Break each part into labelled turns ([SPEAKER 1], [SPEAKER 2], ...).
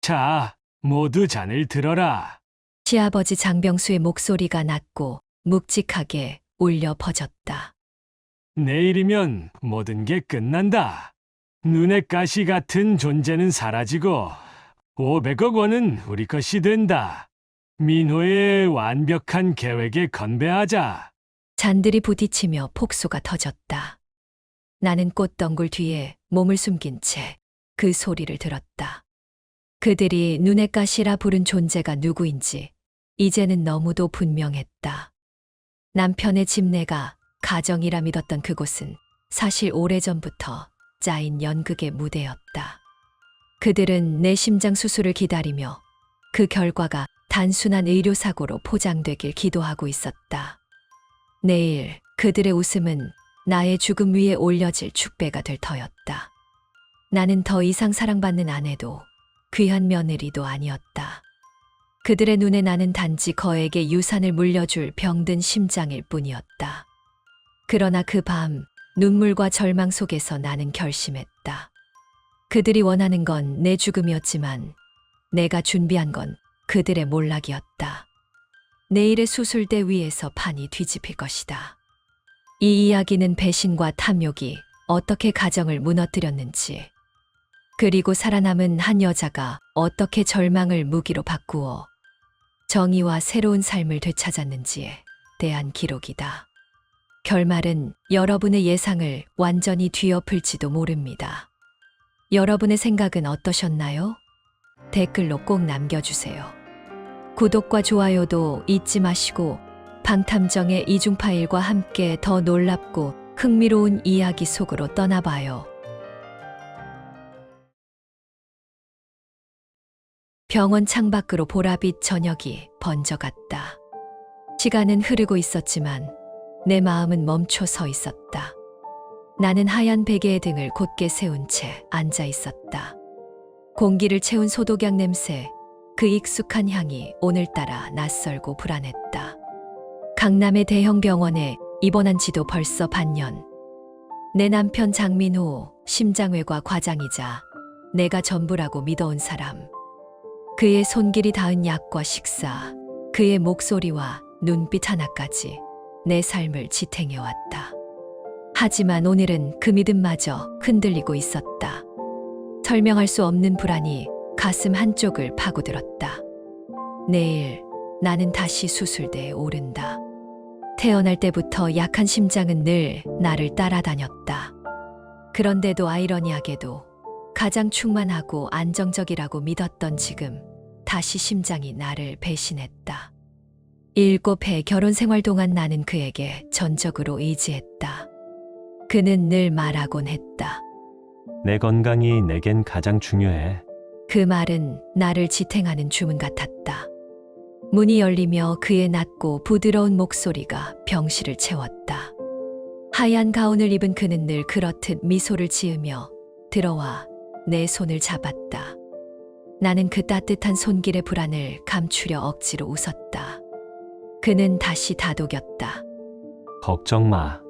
[SPEAKER 1] 자, 모두 잔을 들어라.
[SPEAKER 2] 시아버지 장병수의 목소리가 낮고 묵직하게 울려 퍼졌다.
[SPEAKER 1] 내일이면 모든 게 끝난다. 눈의 가시 같은 존재는 사라지고 500억 원은 우리 것이 된다. 민호의 완벽한 계획에 건배하자.
[SPEAKER 2] 잔들이 부딪히며 폭소가 터졌다. 나는 꽃덩굴 뒤에 몸을 숨긴 채 그 소리를 들었다. 그들이 눈의 가시라 부른 존재가 누구인지 이제는 너무도 분명했다. 남편의 집내가 가정이라 믿었던 그곳은 사실 오래전부터 짜인 연극의 무대였다. 그들은 내 심장 수술을 기다리며 그 결과가 단순한 의료사고로 포장되길 기도하고 있었다. 내일 그들의 웃음은 나의 죽음 위에 올려질 축배가 될 터였다. 나는 더 이상 사랑받는 아내도 귀한 며느리도 아니었다. 그들의 눈에 나는 단지 거에게 유산을 물려줄 병든 심장일 뿐이었다. 그러나 그 밤 눈물과 절망 속에서 나는 결심했다. 그들이 원하는 건 내 죽음이었지만 내가 준비한 건 그들의 몰락이었다. 내일의 수술대 위에서 판이 뒤집힐 것이다. 이 이야기는 배신과 탐욕이 어떻게 가정을 무너뜨렸는지, 그리고 살아남은 한 여자가 어떻게 절망을 무기로 바꾸어 정의와 새로운 삶을 되찾았는지에 대한 기록이다. 결말은 여러분의 예상을 완전히 뒤엎을지도 모릅니다. 여러분의 생각은 어떠셨나요? 댓글로 꼭 남겨주세요. 구독과 좋아요도 잊지 마시고 방탐정의 이중 파일과 함께 더 놀랍고 흥미로운 이야기 속으로 떠나봐요. 병원 창밖으로 보랏빛 저녁이 번져갔다. 시간은 흐르고 있었지만 내 마음은 멈춰 서 있었다. 나는 하얀 베개의 등을 곧게 세운 채 앉아 있었다. 공기를 채운 소독약 냄새, 그 익숙한 향이 오늘따라 낯설고 불안했다. 강남의 대형 병원에 입원한 지도 벌써 반년. 내 남편 장민호, 심장외과 과장이자 내가 전부라고 믿어온 사람. 그의 손길이 닿은 약과 식사, 그의 목소리와 눈빛 하나까지 내 삶을 지탱해왔다. 하지만 오늘은 그 믿음마저 흔들리고 있었다. 설명할 수 없는 불안이 가슴 한쪽을 파고들었다. 내일 나는 다시 수술대에 오른다. 태어날 때부터 약한 심장은 늘 나를 따라다녔다. 그런데도 아이러니하게도 가장 충만하고 안정적이라고 믿었던 지금 다시 심장이 나를 배신했다. 7해 결혼 생활 동안 나는 그에게 전적으로 의지했다. 그는 늘 말하곤 했다.
[SPEAKER 1] 내 건강이 내겐 가장 중요해.
[SPEAKER 2] 그 말은 나를 지탱하는 주문 같았다. 문이 열리며 그의 낮고 부드러운 목소리가 병실을 채웠다. 하얀 가운을 입은 그는 늘 그렇듯 미소를 지으며 들어와 내 손을 잡았다. 나는 그 따뜻한 손길의 불안을 감추려 억지로 웃었다. 그는 다시 다독였다.
[SPEAKER 1] 걱정 마.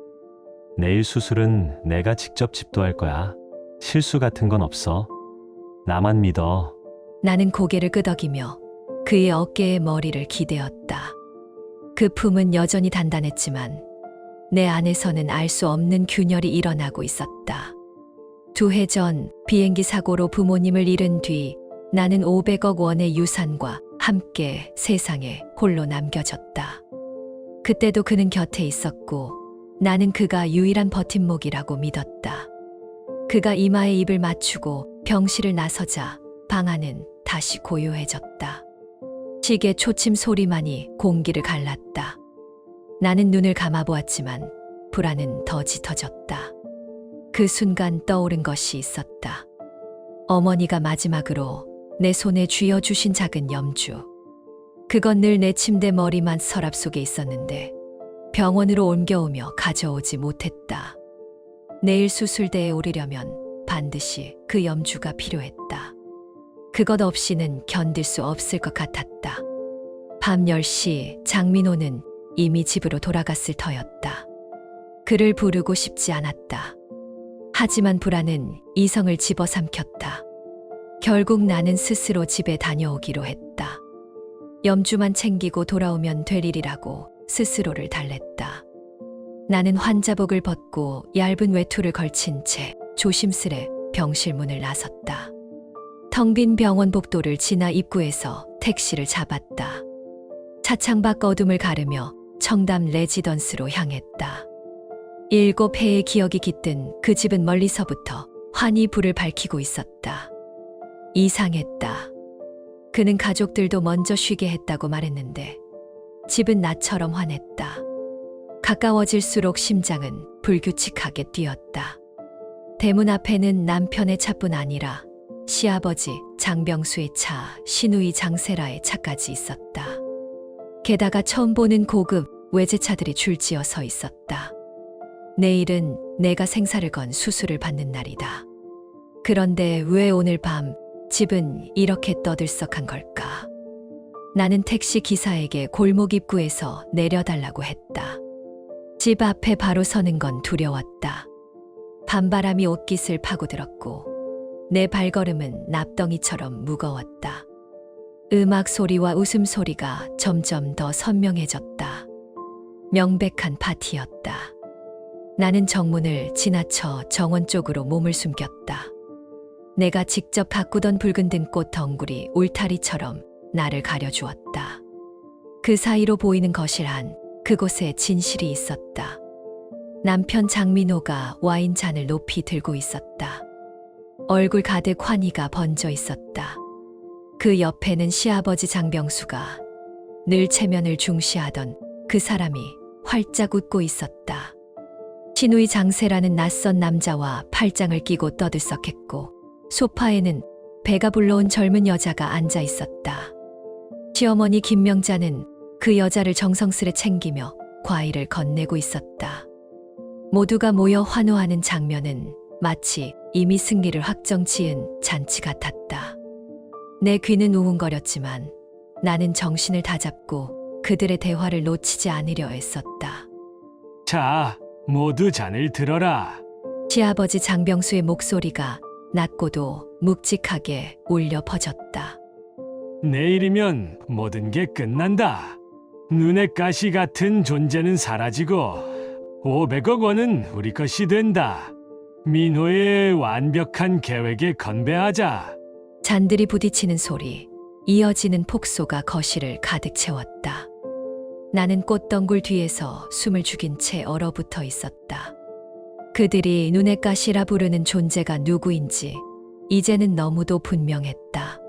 [SPEAKER 1] 내일 수술은 내가 직접 집도할 거야. 실수 같은 건 없어. 나만 믿어.
[SPEAKER 2] 나는 고개를 끄덕이며 그의 어깨에 머리를 기대었다. 그 품은 여전히 단단했지만 내 안에서는 알 수 없는 균열이 일어나고 있었다. 2해 전 비행기 사고로 부모님을 잃은 뒤 나는 500억 원의 유산과 함께 세상에 홀로 남겨졌다. 그때도 그는 곁에 있었고 나는 그가 유일한 버팀목이라고 믿었다. 그가 이마에 입을 맞추고 병실을 나서자 방 안은 다시 고요해졌다. 시계 초침 소리만이 공기를 갈랐다. 나는 눈을 감아보았지만 불안은 더 짙어졌다. 그 순간 떠오른 것이 있었다. 어머니가 마지막으로 내 손에 쥐어주신 작은 염주. 그건 늘 내 침대 머리만 서랍 속에 있었는데 병원으로 옮겨오며 가져오지 못했다. 내일 수술대에 오르려면 반드시 그 염주가 필요했다. 그것 없이는 견딜 수 없을 것 같았다. 밤 10시 장민호는 이미 집으로 돌아갔을 터였다. 그를 부르고 싶지 않았다. 하지만 불안은 이성을 집어삼켰다. 결국 나는 스스로 집에 다녀오기로 했다. 염주만 챙기고 돌아오면 될 일이라고 스스로를 달랬다. 나는 환자복을 벗고 얇은 외투를 걸친 채 조심스레 병실 문을 나섰다. 텅 빈 병원 복도를 지나 입구에서 택시를 잡았다. 차창 밖 어둠을 가르며 청담 레지던스로 향했다. 7해의 기억이 깃든 그 집은 멀리서부터 환히 불을 밝히고 있었다. 이상했다. 그는 가족들도 먼저 쉬게 했다고 말했는데 집은 나처럼 환했다. 가까워질수록 심장은 불규칙하게 뛰었다. 대문 앞에는 남편의 차뿐 아니라 시아버지 장병수의 차, 시누이 장세라의 차까지 있었다. 게다가 처음 보는 고급 외제차들이 줄지어 서 있었다. 내일은 내가 생사를 건 수술을 받는 날이다. 그런데 왜 오늘 밤 집은 이렇게 떠들썩한 걸까? 나는 택시 기사에게 골목 입구에서 내려달라고 했다. 집 앞에 바로 서는 건 두려웠다. 밤바람이 옷깃을 파고들었고 내 발걸음은 납덩이처럼 무거웠다. 음악 소리와 웃음소리가 점점 더 선명해졌다. 명백한 파티였다. 나는 정문을 지나쳐 정원 쪽으로 몸을 숨겼다. 내가 직접 가꾸던 붉은 등꽃 덩굴이 울타리처럼 나를 가려주었다. 그 사이로 보이는 거실 안, 그곳에 진실이 있었다. 남편 장민호가 와인잔을 높이 들고 있었다. 얼굴 가득 환희가 번져 있었다. 그 옆에는 시아버지 장병수가 늘 체면을 중시하던 그 사람이 활짝 웃고 있었다. 시누이 장세라는 낯선 남자와 팔짱을 끼고 떠들썩했고 소파에는 배가 불러온 젊은 여자가 앉아 있었다. 시어머니 김명자는 그 여자를 정성스레 챙기며 과일을 건네고 있었다. 모두가 모여 환호하는 장면은 마치 이미 승리를 확정 지은 잔치 같았다. 내 귀는 우웅거렸지만 나는 정신을 다잡고 그들의 대화를 놓치지 않으려 애썼다.
[SPEAKER 3] 자, 모두 잔을 들어라.
[SPEAKER 2] 시아버지 장병수의 목소리가 낮고도 묵직하게 울려 퍼졌다.
[SPEAKER 3] 내일이면 모든 게 끝난다. 눈의 가시 같은 존재는 사라지고 500억 원은 우리 것이 된다. 민호의 완벽한 계획에 건배하자.
[SPEAKER 2] 잔들이 부딪히는 소리, 이어지는 폭소가 거실을 가득 채웠다. 나는 꽃덩굴 뒤에서 숨을 죽인 채 얼어붙어 있었다. 그들이 눈의 가시라 부르는 존재가 누구인지 이제는 너무도 분명했다.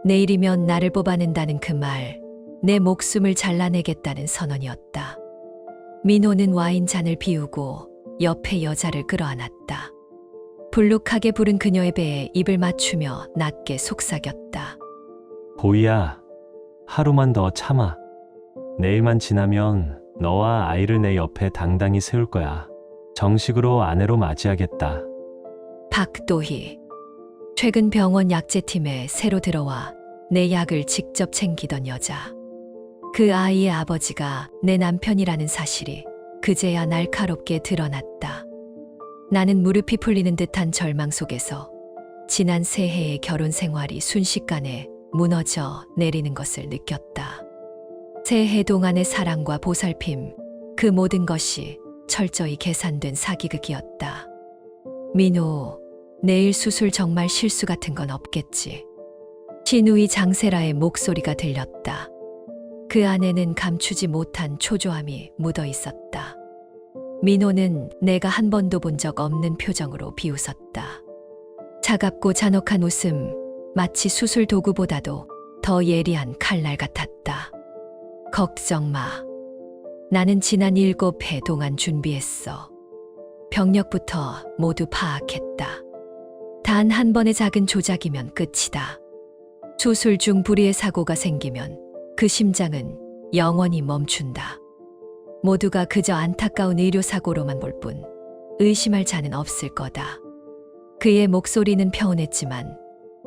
[SPEAKER 2] 내일이면 나를 뽑아낸다는 그 말, 내 목숨을 잘라내겠다는 선언이었다. 민호는 와인잔을 비우고 옆에 여자를 끌어안았다. 불룩하게 부른 그녀의 배에 입을 맞추며 낮게 속삭였다.
[SPEAKER 1] 보이야, 하루만 더 참아. 내일만 지나면 너와 아이를 내 옆에 당당히 세울 거야. 정식으로 아내로 맞이하겠다.
[SPEAKER 2] 박도희. 최근 병원 약제팀에 새로 들어와 내 약을 직접 챙기던 여자. 그 아이의 아버지가 내 남편이라는 사실이 그제야 날카롭게 드러났다. 나는 무릎이 풀리는 듯한 절망 속에서 지난 새해의 결혼 생활이 순식간에 무너져 내리는 것을 느꼈다. 새해 동안의 사랑과 보살핌, 그 모든 것이 철저히 계산된 사기극이었다. 민호, 내일 수술 정말 실수 같은 건 없겠지. 시누이 장세라의 목소리가 들렸다. 그 안에는 감추지 못한 초조함이 묻어 있었다. 민호는 내가 한 번도 본 적 없는 표정으로 비웃었다. 차갑고 잔혹한 웃음, 마치 수술 도구보다도 더 예리한 칼날 같았다. 걱정 마. 나는 지난 7해 동안 준비했어. 병력부터 모두 파악했다. 단 한 번의 작은 조작이면 끝이다. 수술 중 불의의 사고가 생기면 그 심장은 영원히 멈춘다. 모두가 그저 안타까운 의료사고로만 볼 뿐 의심할 자는 없을 거다. 그의 목소리는 평온했지만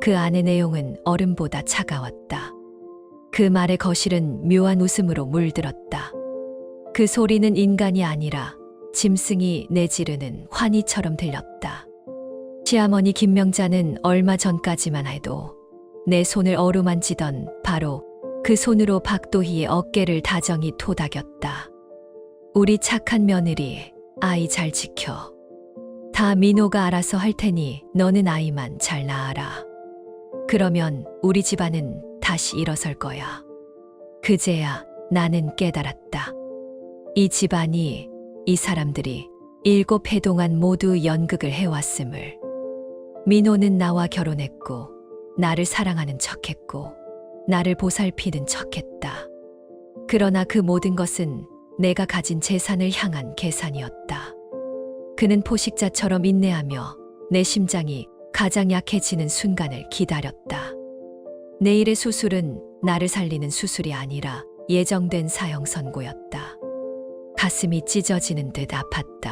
[SPEAKER 2] 그 안의 내용은 얼음보다 차가웠다. 그 말의 거실은 묘한 웃음으로 물들었다. 그 소리는 인간이 아니라 짐승이 내지르는 환희처럼 들렸다. 시어머니 김명자는 얼마 전까지만 해도 내 손을 어루만지던 바로 그 손으로 박도희의 어깨를 다정히 토닥였다. 우리 착한 며느리, 아이 잘 지켜. 다 민호가 알아서 할 테니 너는 아이만 잘 낳아라. 그러면 우리 집안은 다시 일어설 거야. 그제야 나는 깨달았다. 이 집안이, 이 사람들이 7해 동안 모두 연극을 해왔음을. 민호는 나와 결혼했고, 나를 사랑하는 척했고, 나를 보살피는 척했다. 그러나 그 모든 것은 내가 가진 재산을 향한 계산이었다. 그는 포식자처럼 인내하며 내 심장이 가장 약해지는 순간을 기다렸다. 내일의 수술은 나를 살리는 수술이 아니라 예정된 사형 선고였다. 가슴이 찢어지는 듯 아팠다.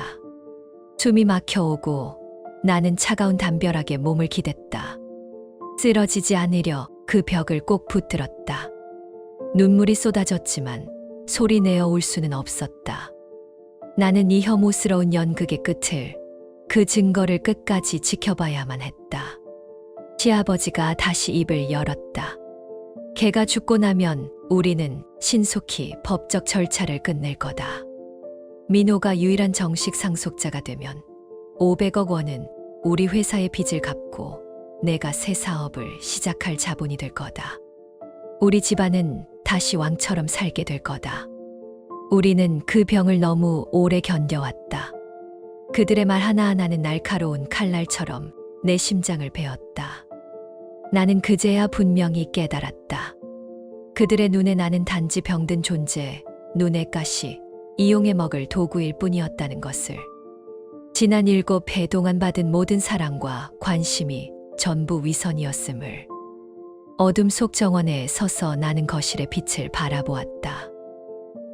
[SPEAKER 2] 숨이 막혀오고 나는 차가운 담벼락에 몸을 기댔다. 쓰러지지 않으려 그 벽을 꼭 붙들었다. 눈물이 쏟아졌지만 소리내어 울 수는 없었다. 나는 이 혐오스러운 연극의 끝을, 그 증거를 끝까지 지켜봐야만 했다. 시아버지가 다시 입을 열었다. 걔가 죽고 나면 우리는 신속히 법적 절차를 끝낼 거다. 민호가 유일한 정식 상속자가 되면 500억 원은 우리 회사의 빚을 갚고 내가 새 사업을 시작할 자본이 될 거다. 우리 집안은 다시 왕처럼 살게 될 거다. 우리는 그 병을 너무 오래 견뎌왔다. 그들의 말 하나하나는 날카로운 칼날처럼 내 심장을 베었다. 나는 그제야 분명히 깨달았다. 그들의 눈에 나는 단지 병든 존재, 눈의 가시, 이용해 먹을 도구일 뿐이었다는 것을. 지난 7해 동안 받은 모든 사랑과 관심이 전부 위선이었음을. 어둠 속 정원에 서서 나는 거실의 빛을 바라보았다.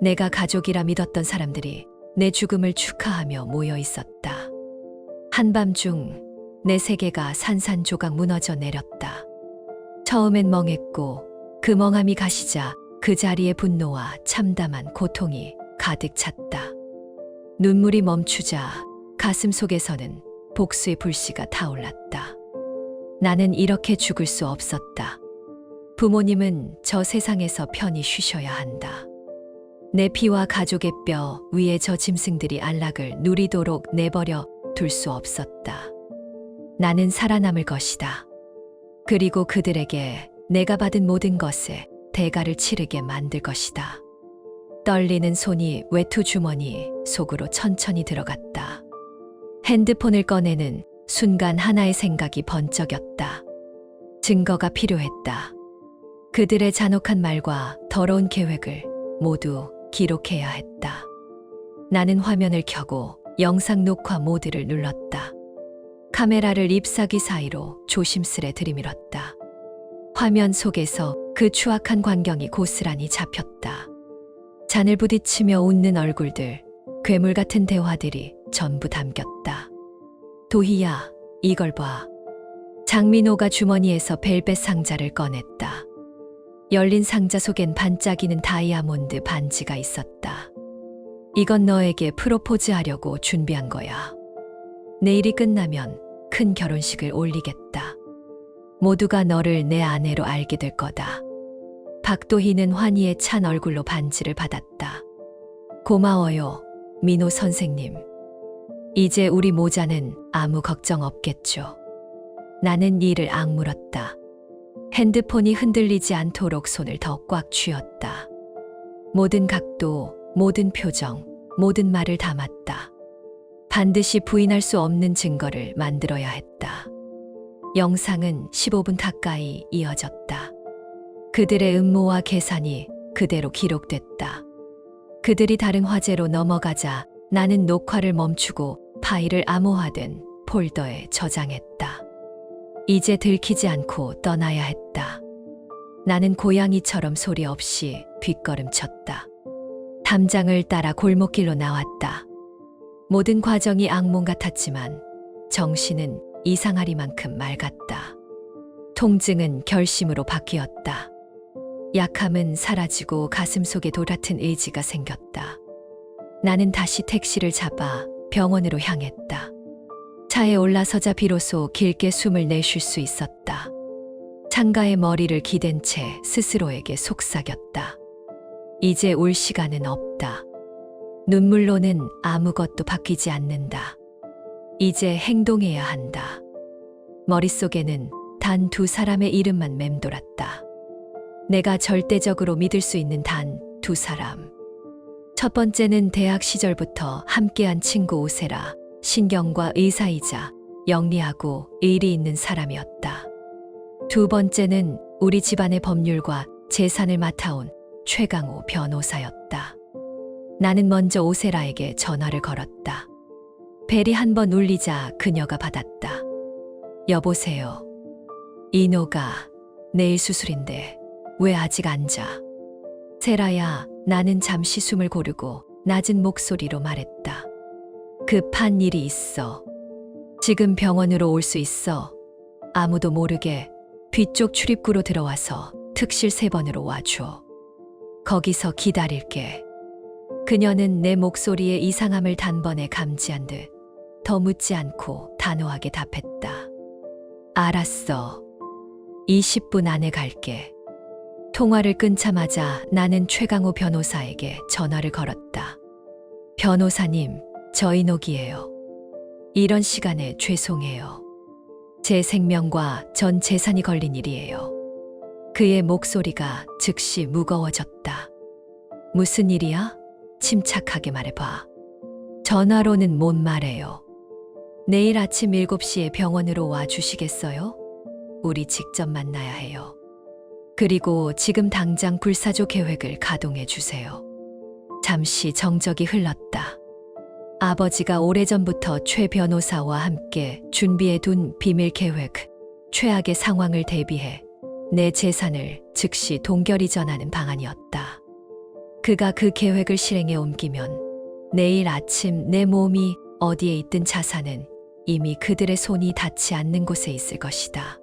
[SPEAKER 2] 내가 가족이라 믿었던 사람들이 내 죽음을 축하하며 모여 있었다. 한밤중 내 세계가 산산조각 무너져 내렸다. 처음엔 멍했고 그 멍함이 가시자 그 자리에 분노와 참담한 고통이 가득 찼다. 눈물이 멈추자 가슴 속에서는 복수의 불씨가 타올랐다. 나는 이렇게 죽을 수 없었다. 부모님은 저 세상에서 편히 쉬셔야 한다. 내 피와 가족의 뼈 위에 저 짐승들이 안락을 누리도록 내버려 둘 수 없었다. 나는 살아남을 것이다. 그리고 그들에게 내가 받은 모든 것에 대가를 치르게 만들 것이다. 떨리는 손이 외투 주머니 속으로 천천히 들어갔다. 핸드폰을 꺼내는 순간 하나의 생각이 번쩍였다. 증거가 필요했다. 그들의 잔혹한 말과 더러운 계획을 모두 기록해야 했다. 나는 화면을 켜고 영상 녹화 모드를 눌렀다. 카메라를 잎사귀 사이로 조심스레 들이밀었다. 화면 속에서 그 추악한 광경이 고스란히 잡혔다. 잔을 부딪히며 웃는 얼굴들, 괴물 같은 대화들이 전부 담겼다. 도희야, 이걸 봐. 장민호가 주머니에서 벨벳 상자를 꺼냈다. 열린 상자 속엔 반짝이는 다이아몬드 반지가 있었다. 이건 너에게 프로포즈하려고 준비한 거야. 내일이 끝나면 큰 결혼식을 올리겠다. 모두가 너를 내 아내로 알게 될 거다. 박도희는 환희에 찬 얼굴로 반지를 받았다. 고마워요, 민호 선생님. 이제 우리 모자는 아무 걱정 없겠죠. 나는 이를 악물었다. 핸드폰이 흔들리지 않도록 손을 더 꽉 쥐었다. 모든 각도, 모든 표정, 모든 말을 담았다. 반드시 부인할 수 없는 증거를 만들어야 했다. 영상은 15분 가까이 이어졌다. 그들의 음모와 계산이 그대로 기록됐다. 그들이 다른 화제로 넘어가자 나는 녹화를 멈추고 파일을 암호화된 폴더에 저장했다. 이제 들키지 않고 떠나야 했다. 나는 고양이처럼 소리 없이 뒷걸음쳤다. 담장을 따라 골목길로 나왔다. 모든 과정이 악몽 같았지만 정신은 이상하리만큼 맑았다. 통증은 결심으로 바뀌었다. 약함은 사라지고 가슴속에 돌같은 의지가 생겼다. 나는 다시 택시를 잡아 병원으로 향했다. 차에 올라서자 비로소 길게 숨을 내쉴 수 있었다. 창가에 머리를 기댄 채 스스로에게 속삭였다. 이제 울 시간은 없다. 눈물로는 아무것도 바뀌지 않는다. 이제 행동해야 한다. 머릿속에는 단 두 사람의 이름만 맴돌았다. 내가 절대적으로 믿을 수 있는 단 두 사람. 첫 번째는 대학 시절부터 함께한 친구 오세라, 신경과 의사이자 영리하고 의리 있는 사람이었다. 두 번째는 우리 집안의 법률과 재산을 맡아온 최강호 변호사였다. 나는 먼저 오세라에게 전화를 걸었다. 벨이 한 번 울리자 그녀가 받았다. 여보세요. 이노가 내일 수술인데 왜 아직 안 자? 세라야, 나는 잠시 숨을 고르고 낮은 목소리로 말했다. 급한 일이 있어. 지금 병원으로 올 수 있어. 아무도 모르게 뒤쪽 출입구로 들어와서 특실 3번으로 와줘. 거기서 기다릴게. 그녀는 내 목소리의 이상함을 단번에 감지한 듯 더 묻지 않고 단호하게 답했다. 알았어. 20분 안에 갈게. 통화를 끊자마자 나는 최강호 변호사에게 전화를 걸었다. 변호사님, 저 이녹이에요. 이런 시간에 죄송해요. 제 생명과 전 재산이 걸린 일이에요. 그의 목소리가 즉시 무거워졌다. 무슨 일이야? 침착하게 말해봐. 전화로는 못 말해요. 내일 아침 7시에 병원으로 와 주시겠어요? 우리 직접 만나야 해요. 그리고 지금 당장 굴사조 계획을 가동해 주세요. 잠시 정적이 흘렀다. 아버지가 오래전부터 최 변호사와 함께 준비해 둔 비밀 계획, 최악의 상황을 대비해 내 재산을 즉시 동결이 전하는 방안이었다. 그가 그 계획을 실행에 옮기면 내일 아침 내 몸이 어디에 있든 자산은 이미 그들의 손이 닿지 않는 곳에 있을 것이다.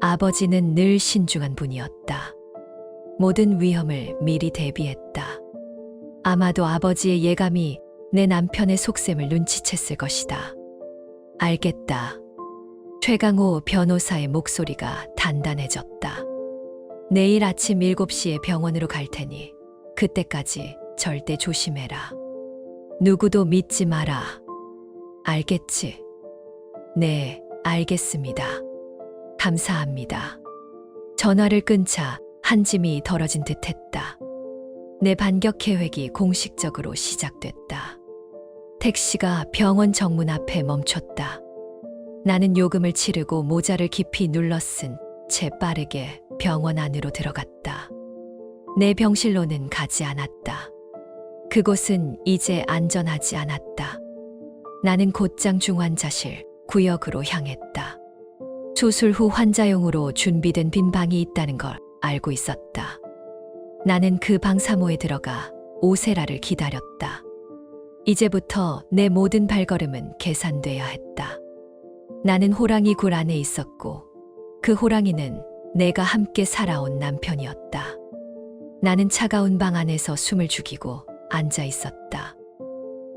[SPEAKER 2] 아버지는 늘 신중한 분이었다. 모든 위험을 미리 대비했다. 아마도 아버지의 예감이 내 남편의 속셈을 눈치챘을 것이다. 알겠다. 최강호 변호사의 목소리가 단단해졌다. 내일 아침 7시에 병원으로 갈 테니 그때까지 절대 조심해라. 누구도 믿지 마라. 알겠지? 네, 알겠습니다. 감사합니다. 전화를 끊자 한 짐이 덜어진 듯했다. 내 반격 계획이 공식적으로 시작됐다. 택시가 병원 정문 앞에 멈췄다. 나는 요금을 치르고 모자를 깊이 눌러쓴 채 빠르게 병원 안으로 들어갔다. 내 병실로는 가지 않았다. 그곳은 이제 안전하지 않았다. 나는 곧장 중환자실 구역으로 향했다. 수술 후 환자용으로 준비된 빈 방이 있다는 걸 알고 있었다. 나는 그 방 3호에 들어가 오세라를 기다렸다. 이제부터 내 모든 발걸음은 계산돼야 했다. 나는 호랑이 굴 안에 있었고 그 호랑이는 내가 함께 살아온 남편이었다. 나는 차가운 방 안에서 숨을 죽이고 앉아 있었다.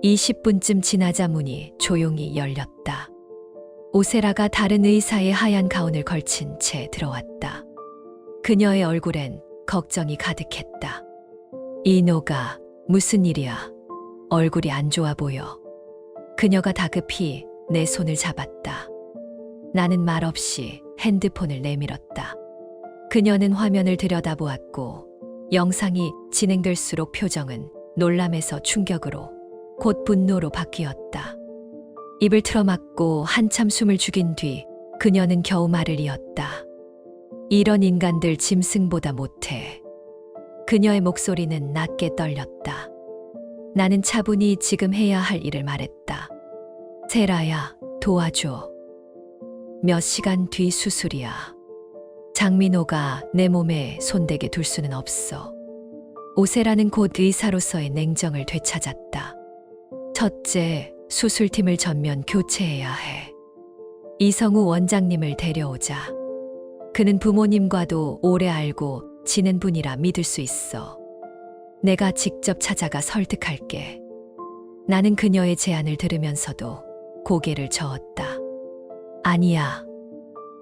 [SPEAKER 2] 20분쯤 지나자 문이 조용히 열렸다. 오세라가 다른 의사의 하얀 가운을 걸친 채 들어왔다. 그녀의 얼굴엔 걱정이 가득했다. 이노가 무슨 일이야? 얼굴이 안 좋아 보여. 그녀가 다급히 내 손을 잡았다. 나는 말없이 핸드폰을 내밀었다. 그녀는 화면을 들여다보았고 영상이 진행될수록 표정은 놀람에서 충격으로 곧 분노로 바뀌었다. 입을 틀어막고 한참 숨을 죽인 뒤 그녀는 겨우 말을 이었다. 이런 인간들 짐승보다 못해. 그녀의 목소리는 낮게 떨렸다. 나는 차분히 지금 해야 할 일을 말했다. 세라야, 도와줘. 몇 시간 뒤 수술이야. 장민호가 내 몸에 손대게 둘 수는 없어. 오세라는 곧 의사로서의 냉정을 되찾았다. 첫째, 수술팀을 전면 교체해야 해. 이성우 원장님을 데려오자. 그는 부모님과도 오래 알고 지낸 분이라 믿을 수 있어. 내가 직접 찾아가 설득할게. 나는 그녀의 제안을 들으면서도 고개를 저었다. 아니야.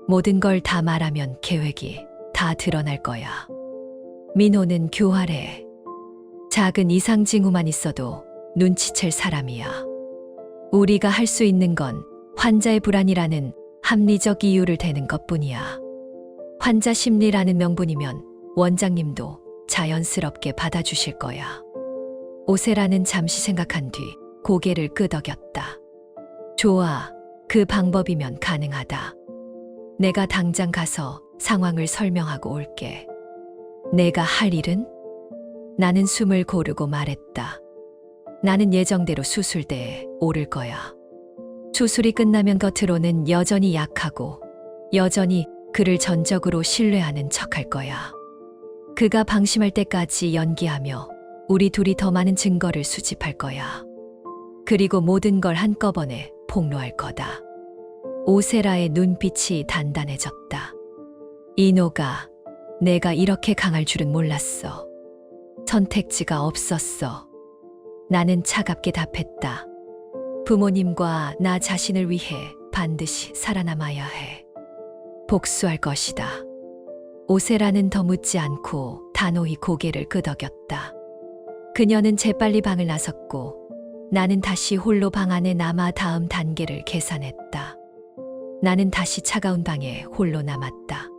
[SPEAKER 2] 모든 걸 다 말하면 계획이 다 드러날 거야. 민호는 교활해. 작은 이상 징후만 있어도 눈치챌 사람이야. 우리가 할 수 있는 건 환자의 불안이라는 합리적 이유를 대는 것뿐이야. 환자 심리라는 명분이면 원장님도 자연스럽게 받아주실 거야. 오세라는 잠시 생각한 뒤 고개를 끄덕였다. 좋아. 그 방법이면 가능하다. 내가 당장 가서 상황을 설명하고 올게. 내가 할 일은? 나는 숨을 고르고 말했다. 나는 예정대로 수술대에 오를 거야. 수술이 끝나면 겉으로는 여전히 약하고 여전히 그를 전적으로 신뢰하는 척할 거야. 그가 방심할 때까지 연기하며 우리 둘이 더 많은 증거를 수집할 거야. 그리고 모든 걸 한꺼번에 폭로할 거다. 오세라의 눈빛이 단단해졌다. 이노가 내가 이렇게 강할 줄은 몰랐어. 선택지가 없었어. 나는 차갑게 답했다. 부모님과 나 자신을 위해 반드시 살아남아야 해. 복수할 것이다. 오세라는 더 묻지 않고 단호히 고개를 끄덕였다. 그녀는 재빨리 방을 나섰고 나는 다시 홀로 방 안에 남아 다음 단계를 계산했다. 나는 다시 차가운 방에 홀로 남았다.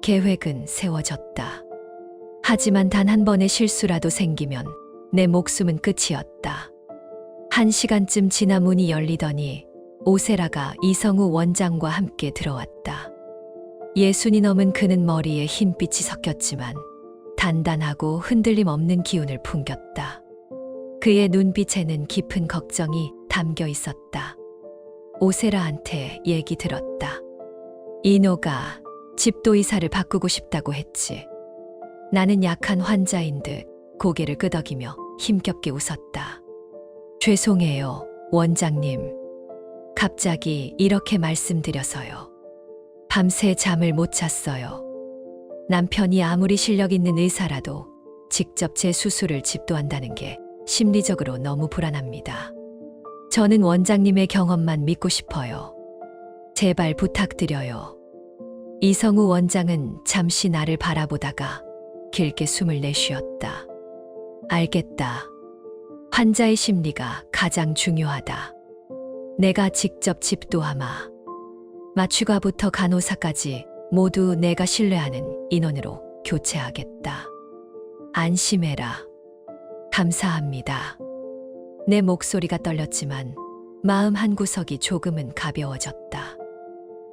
[SPEAKER 2] 계획은 세워졌다. 하지만 단 한 번의 실수라도 생기면 내 목숨은 끝이었다. 1시간쯤 지나 문이 열리더니 오세라가 이성우 원장과 함께 들어왔다. 예순이 넘은 그는 머리에 흰빛이 섞였지만 단단하고 흔들림 없는 기운을 풍겼다. 그의 눈빛에는 깊은 걱정이 담겨 있었다. 오세라한테 얘기 들었다. 이노가 집도 이사를 바꾸고 싶다고 했지. 나는 약한 환자인 듯 고개를 끄덕이며 힘겹게 웃었다. 죄송해요, 원장님. 갑자기 이렇게 말씀드려서요. 밤새 잠을 못 잤어요. 남편이 아무리 실력 있는 의사라도 직접 제 수술을 집도한다는 게 심리적으로 너무 불안합니다. 저는 원장님의 경험만 믿고 싶어요. 제발 부탁드려요. 이성우 원장은 잠시 나를 바라보다가 길게 숨을 내쉬었다. 알겠다. 환자의 심리가 가장 중요하다. 내가 직접 집도하마. 마취과부터 간호사까지 모두 내가 신뢰하는 인원으로 교체하겠다. 안심해라. 감사합니다. 내 목소리가 떨렸지만 마음 한구석이 조금은 가벼워졌다.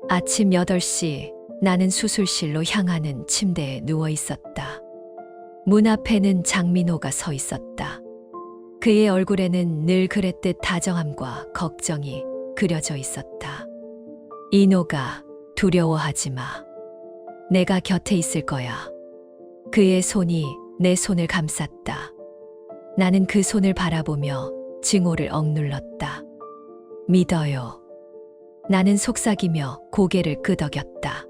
[SPEAKER 2] 아침 8시 나는 수술실로 향하는 침대에 누워 있었다. 문 앞에는 장민호가 서 있었다. 그의 얼굴에는 늘 그랬듯 다정함과 걱정이 그려져 있었다. 이노가 두려워하지 마. 내가 곁에 있을 거야. 그의 손이 내 손을 감쌌다. 나는 그 손을 바라보며 증오를 억눌렀다. 믿어요. 나는 속삭이며 고개를 끄덕였다.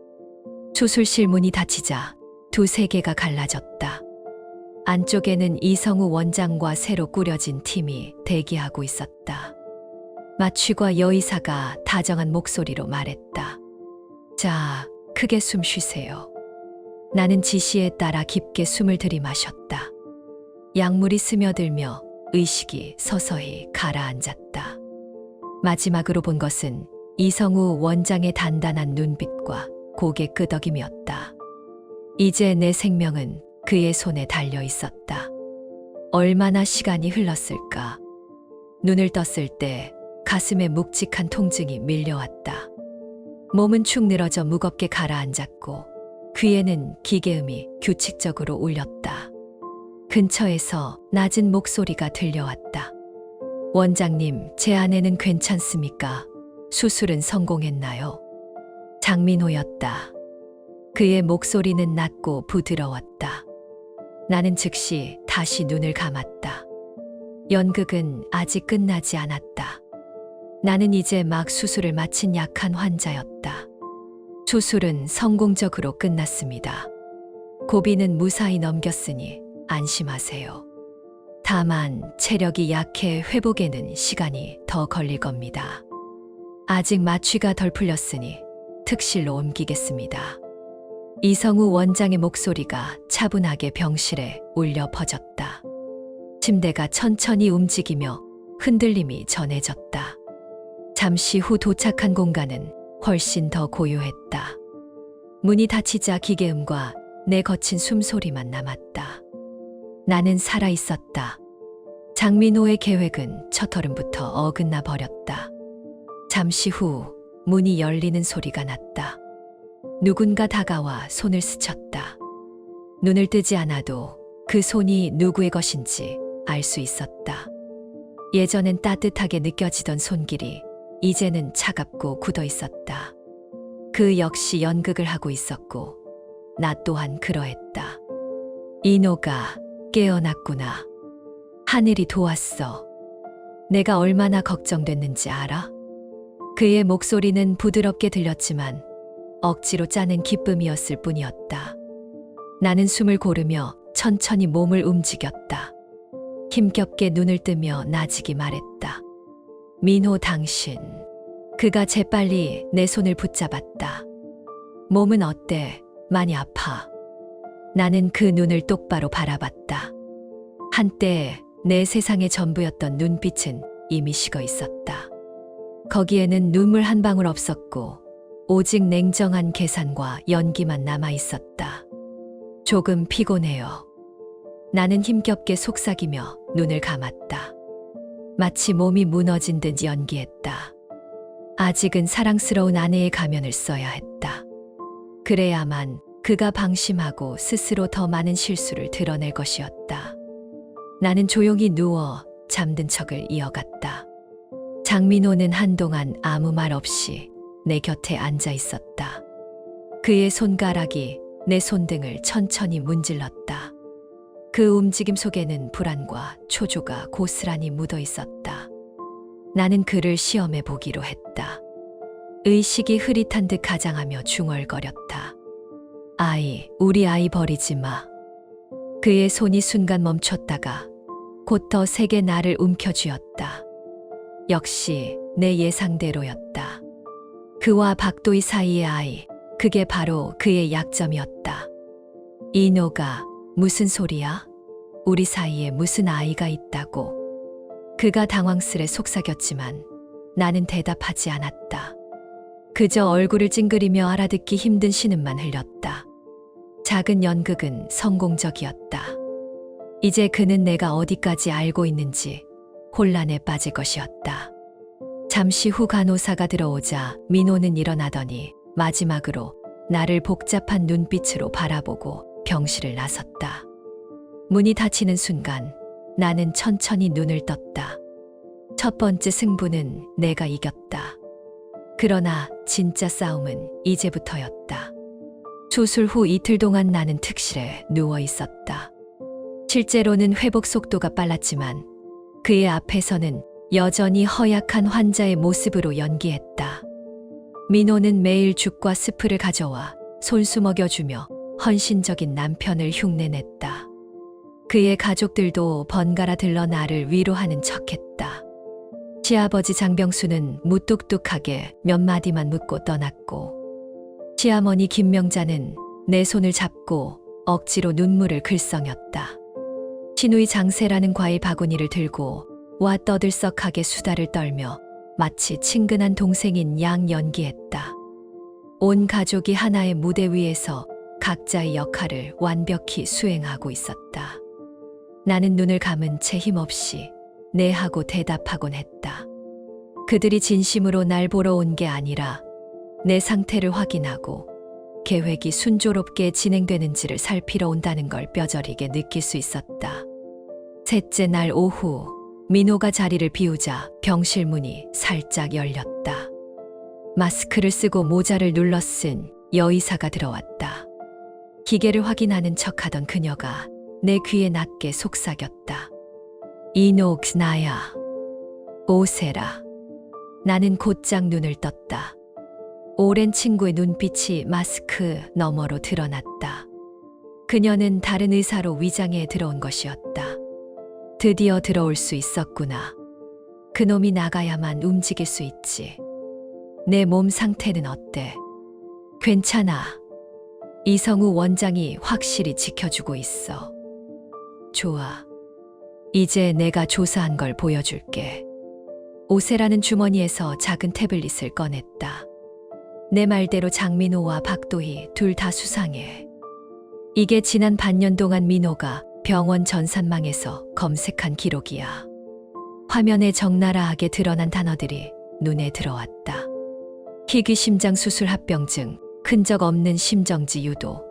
[SPEAKER 2] 수술실 문이 닫히자 두세 개가 갈라졌다. 안쪽에는 이성우 원장과 새로 꾸려진 팀이 대기하고 있었다. 마취과 여의사가 다정한 목소리로 말했다. 자, 크게 숨 쉬세요. 나는 지시에 따라 깊게 숨을 들이마셨다. 약물이 스며들며 의식이 서서히 가라앉았다. 마지막으로 본 것은 이성우 원장의 단단한 눈빛과 고개 끄덕임이었다. 이제 내 생명은 그의 손에 달려 있었다. 얼마나 시간이 흘렀을까? 눈을 떴을 때 가슴에 묵직한 통증이 밀려왔다. 몸은 축 늘어져 무겁게 가라앉았고 귀에는 기계음이 규칙적으로 울렸다. 근처에서 낮은 목소리가 들려왔다. 원장님, 제 아내는 괜찮습니까? 수술은 성공했나요? 장민호였다. 그의 목소리는 낮고 부드러웠다. 나는 즉시 다시 눈을 감았다. 연극은 아직 끝나지 않았다. 나는 이제 막 수술을 마친 약한 환자였다. 수술은 성공적으로 끝났습니다. 고비는 무사히 넘겼으니 안심하세요. 다만 체력이 약해 회복에는 시간이 더 걸릴 겁니다. 아직 마취가 덜 풀렸으니 특실로 옮기겠습니다. 이성우 원장의 목소리가 차분하게 병실에 울려 퍼졌다. 침대가 천천히 움직이며 흔들림이 전해졌다. 잠시 후 도착한 공간은 훨씬 더 고요했다. 문이 닫히자 기계음과 내 거친 숨소리만 남았다. 나는 살아 있었다. 장민호의 계획은 첫걸음부터 어긋나 버렸다. 잠시 후 문이 열리는 소리가 났다. 누군가 다가와 손을 스쳤다. 눈을 뜨지 않아도 그 손이 누구의 것인지 알 수 있었다. 예전엔 따뜻하게 느껴지던 손길이 이제는 차갑고 굳어 있었다. 그 역시 연극을 하고 있었고 나 또한 그러했다. 인호가 깨어났구나. 하늘이 도왔어. 내가 얼마나 걱정됐는지 알아? 그의 목소리는 부드럽게 들렸지만 억지로 짜는 기쁨이었을 뿐이었다. 나는 숨을 고르며 천천히 몸을 움직였다. 힘겹게 눈을 뜨며 나직이 말했다. 민호 당신. 그가 재빨리 내 손을 붙잡았다. 몸은 어때? 많이 아파? 나는 그 눈을 똑바로 바라봤다. 한때 내 세상의 전부였던 눈빛은 이미 식어 있었다. 거기에는 눈물 한 방울 없었고 오직 냉정한 계산과 연기만 남아 있었다. 조금 피곤해요. 나는 힘겹게 속삭이며 눈을 감았다. 마치 몸이 무너진 듯 연기했다. 아직은 사랑스러운 아내의 가면을 써야 했다. 그래야만 그가 방심하고 스스로 더 많은 실수를 드러낼 것이었다. 나는 조용히 누워 잠든 척을 이어갔다. 장민호는 한동안 아무 말 없이 내 곁에 앉아 있었다. 그의 손가락이 내 손등을 천천히 문질렀다. 그 움직임 속에는 불안과 초조가 고스란히 묻어 있었다. 나는 그를 시험해 보기로 했다. 의식이 흐릿한 듯 가장하며 중얼거렸다. 아이, 우리 아이 버리지 마. 그의 손이 순간 멈췄다가 곧 더 세게 나를 움켜쥐었다. 역시 내 예상대로였다. 그와 박도희 사이의 아이, 그게 바로 그의 약점이었다. 인호가 무슨 소리야? 우리 사이에 무슨 아이가 있다고? 그가 당황스레 속삭였지만 나는 대답하지 않았다. 그저 얼굴을 찡그리며 알아듣기 힘든 신음만 흘렸다. 작은 연극은 성공적이었다. 이제 그는 내가 어디까지 알고 있는지 혼란에 빠질 것이었다. 잠시 후 간호사가 들어오자 민호는 일어나더니 마지막으로 나를 복잡한 눈빛으로 바라보고 병실을 나섰다. 문이 닫히는 순간 나는 천천히 눈을 떴다. 첫 번째 승부는 내가 이겼다. 그러나 진짜 싸움은 이제부터였다. 수술 후 이틀 동안 나는 특실에 누워 있었다. 실제로는 회복 속도가 빨랐지만 그의 앞에서는 여전히 허약한 환자의 모습으로 연기했다. 민호는 매일 죽과 스프를 가져와 손수 먹여주며 헌신적인 남편을 흉내냈다. 그의 가족들도 번갈아 들러 나를 위로하는 척했다. 시아버지 장병수는 무뚝뚝하게 몇 마디만 묻고 떠났고, 시어머니 김명자는 내 손을 잡고 억지로 눈물을 글썽였다. 시누이 장세라는 과일 바구니를 들고 와 떠들썩하게 수다를 떨며 마치 친근한 동생인 양 연기했다. 온 가족이 하나의 무대 위에서 각자의 역할을 완벽히 수행하고 있었다. 나는 눈을 감은 채 힘없이 네 하고 대답하곤 했다. 그들이 진심으로 날 보러 온 게 아니라 내 상태를 확인하고 계획이 순조롭게 진행되는지를 살피러 온다는 걸 뼈저리게 느낄 수 있었다. 셋째 날 오후, 민호가 자리를 비우자 병실 문이 살짝 열렸다. 마스크를 쓰고 모자를 눌러 쓴 여의사가 들어왔다. 기계를 확인하는 척하던 그녀가 내 귀에 낮게 속삭였다. 이녹 나야. 오세라. 나는 곧장 눈을 떴다. 오랜 친구의 눈빛이 마스크 너머로 드러났다. 그녀는 다른 의사로 위장해 들어온 것이었다. 드디어 들어올 수 있었구나. 그놈이 나가야만 움직일 수 있지. 내 몸 상태는 어때? 괜찮아. 이성우 원장이 확실히 지켜주고 있어. 좋아. 이제 내가 조사한 걸 보여줄게. 오세라는 주머니에서 작은 태블릿을 꺼냈다. 내 말대로 장민호와 박도희 둘 다 수상해. 이게 지난 반년 동안 민호가 병원 전산망에서 검색한 기록이야. 화면에 적나라하게 드러난 단어들이 눈에 들어왔다. 희귀심장 수술 합병증, 흔적 없는 심정지 유도,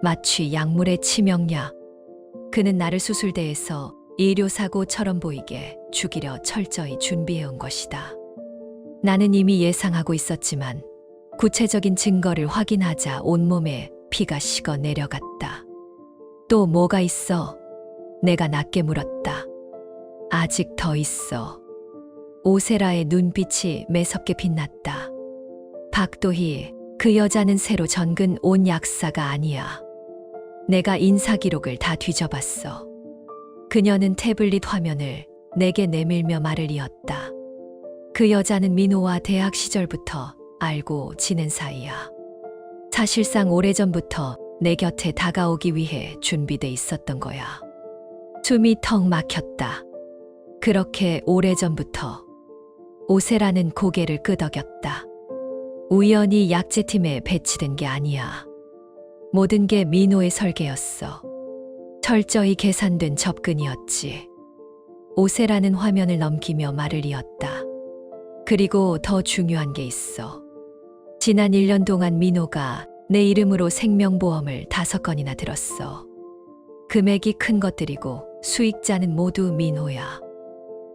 [SPEAKER 2] 마취 약물의 치명약. 그는 나를 수술대에서 의료사고처럼 보이게 죽이려 철저히 준비해온 것이다. 나는 이미 예상하고 있었지만 구체적인 증거를 확인하자 온몸에 피가 식어 내려갔다. 또 뭐가 있어? 내가 낮게 물었다. 아직 더 있어. 오세라의 눈빛이 매섭게 빛났다. 박도희, 그 여자는 새로 전근 온 약사가 아니야. 내가 인사기록을 다 뒤져봤어. 그녀는 태블릿 화면을 내게 내밀며 말을 이었다. 그 여자는 민호와 대학 시절부터 알고 지낸 사이야. 사실상 오래전부터 내 곁에 다가오기 위해 준비돼 있었던 거야. 숨이 턱 막혔다. 그렇게 오래전부터. 오세라는 고개를 끄덕였다. 우연히 약제팀에 배치된 게 아니야. 모든 게 민호의 설계였어. 철저히 계산된 접근이었지. 오세라는 화면을 넘기며 말을 이었다. 그리고 더 중요한 게 있어. 지난 1년 동안 민호가 내 이름으로 생명보험을 5건이나 들었어. 금액이 큰 것들이고 수익자는 모두 민호야.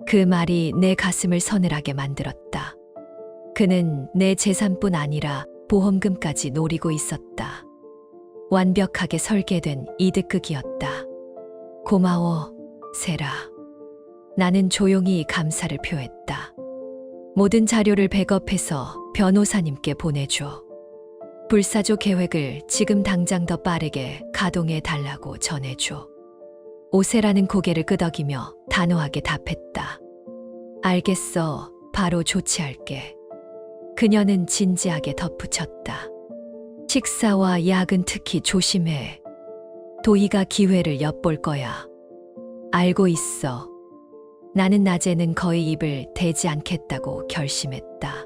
[SPEAKER 2] 그 말이 내 가슴을 서늘하게 만들었다. 그는 내 재산뿐 아니라 보험금까지 노리고 있었다. 완벽하게 설계된 이득극이었다. 고마워, 세라. 나는 조용히 감사를 표했다. 모든 자료를 백업해서 변호사님께 보내줘. 불사조 계획을 지금 당장 더 빠르게 가동해 달라고 전해줘. 오세라는 고개를 끄덕이며 단호하게 답했다. 알겠어. 바로 조치할게. 그녀는 진지하게 덧붙였다. 식사와 약은 특히 조심해. 도희가 기회를 엿볼 거야. 알고 있어. 나는 낮에는 거의 입을 대지 않겠다고 결심했다.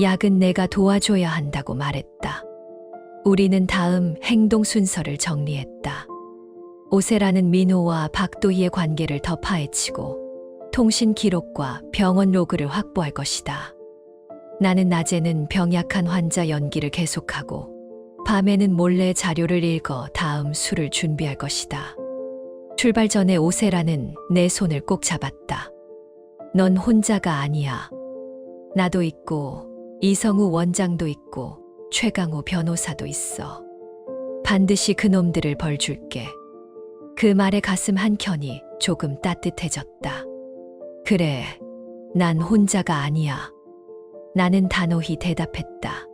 [SPEAKER 2] 약은 내가 도와줘야 한다고 말했다. 우리는 다음 행동 순서를 정리했다. 오세라는 민호와 박도희의 관계를 더 파헤치고 통신 기록과 병원 로그를 확보할 것이다. 나는 낮에는 병약한 환자 연기를 계속하고 밤에는 몰래 자료를 읽어 다음 수를 준비할 것이다. 출발 전에 오세라는 내 손을 꼭 잡았다. 넌 혼자가 아니야. 나도 있고 이성우 원장도 있고 최강호 변호사도 있어. 반드시 그놈들을 벌줄게. 그 말에 가슴 한켠이 조금 따뜻해졌다. 그래, 난 혼자가 아니야. 나는 단호히 대답했다.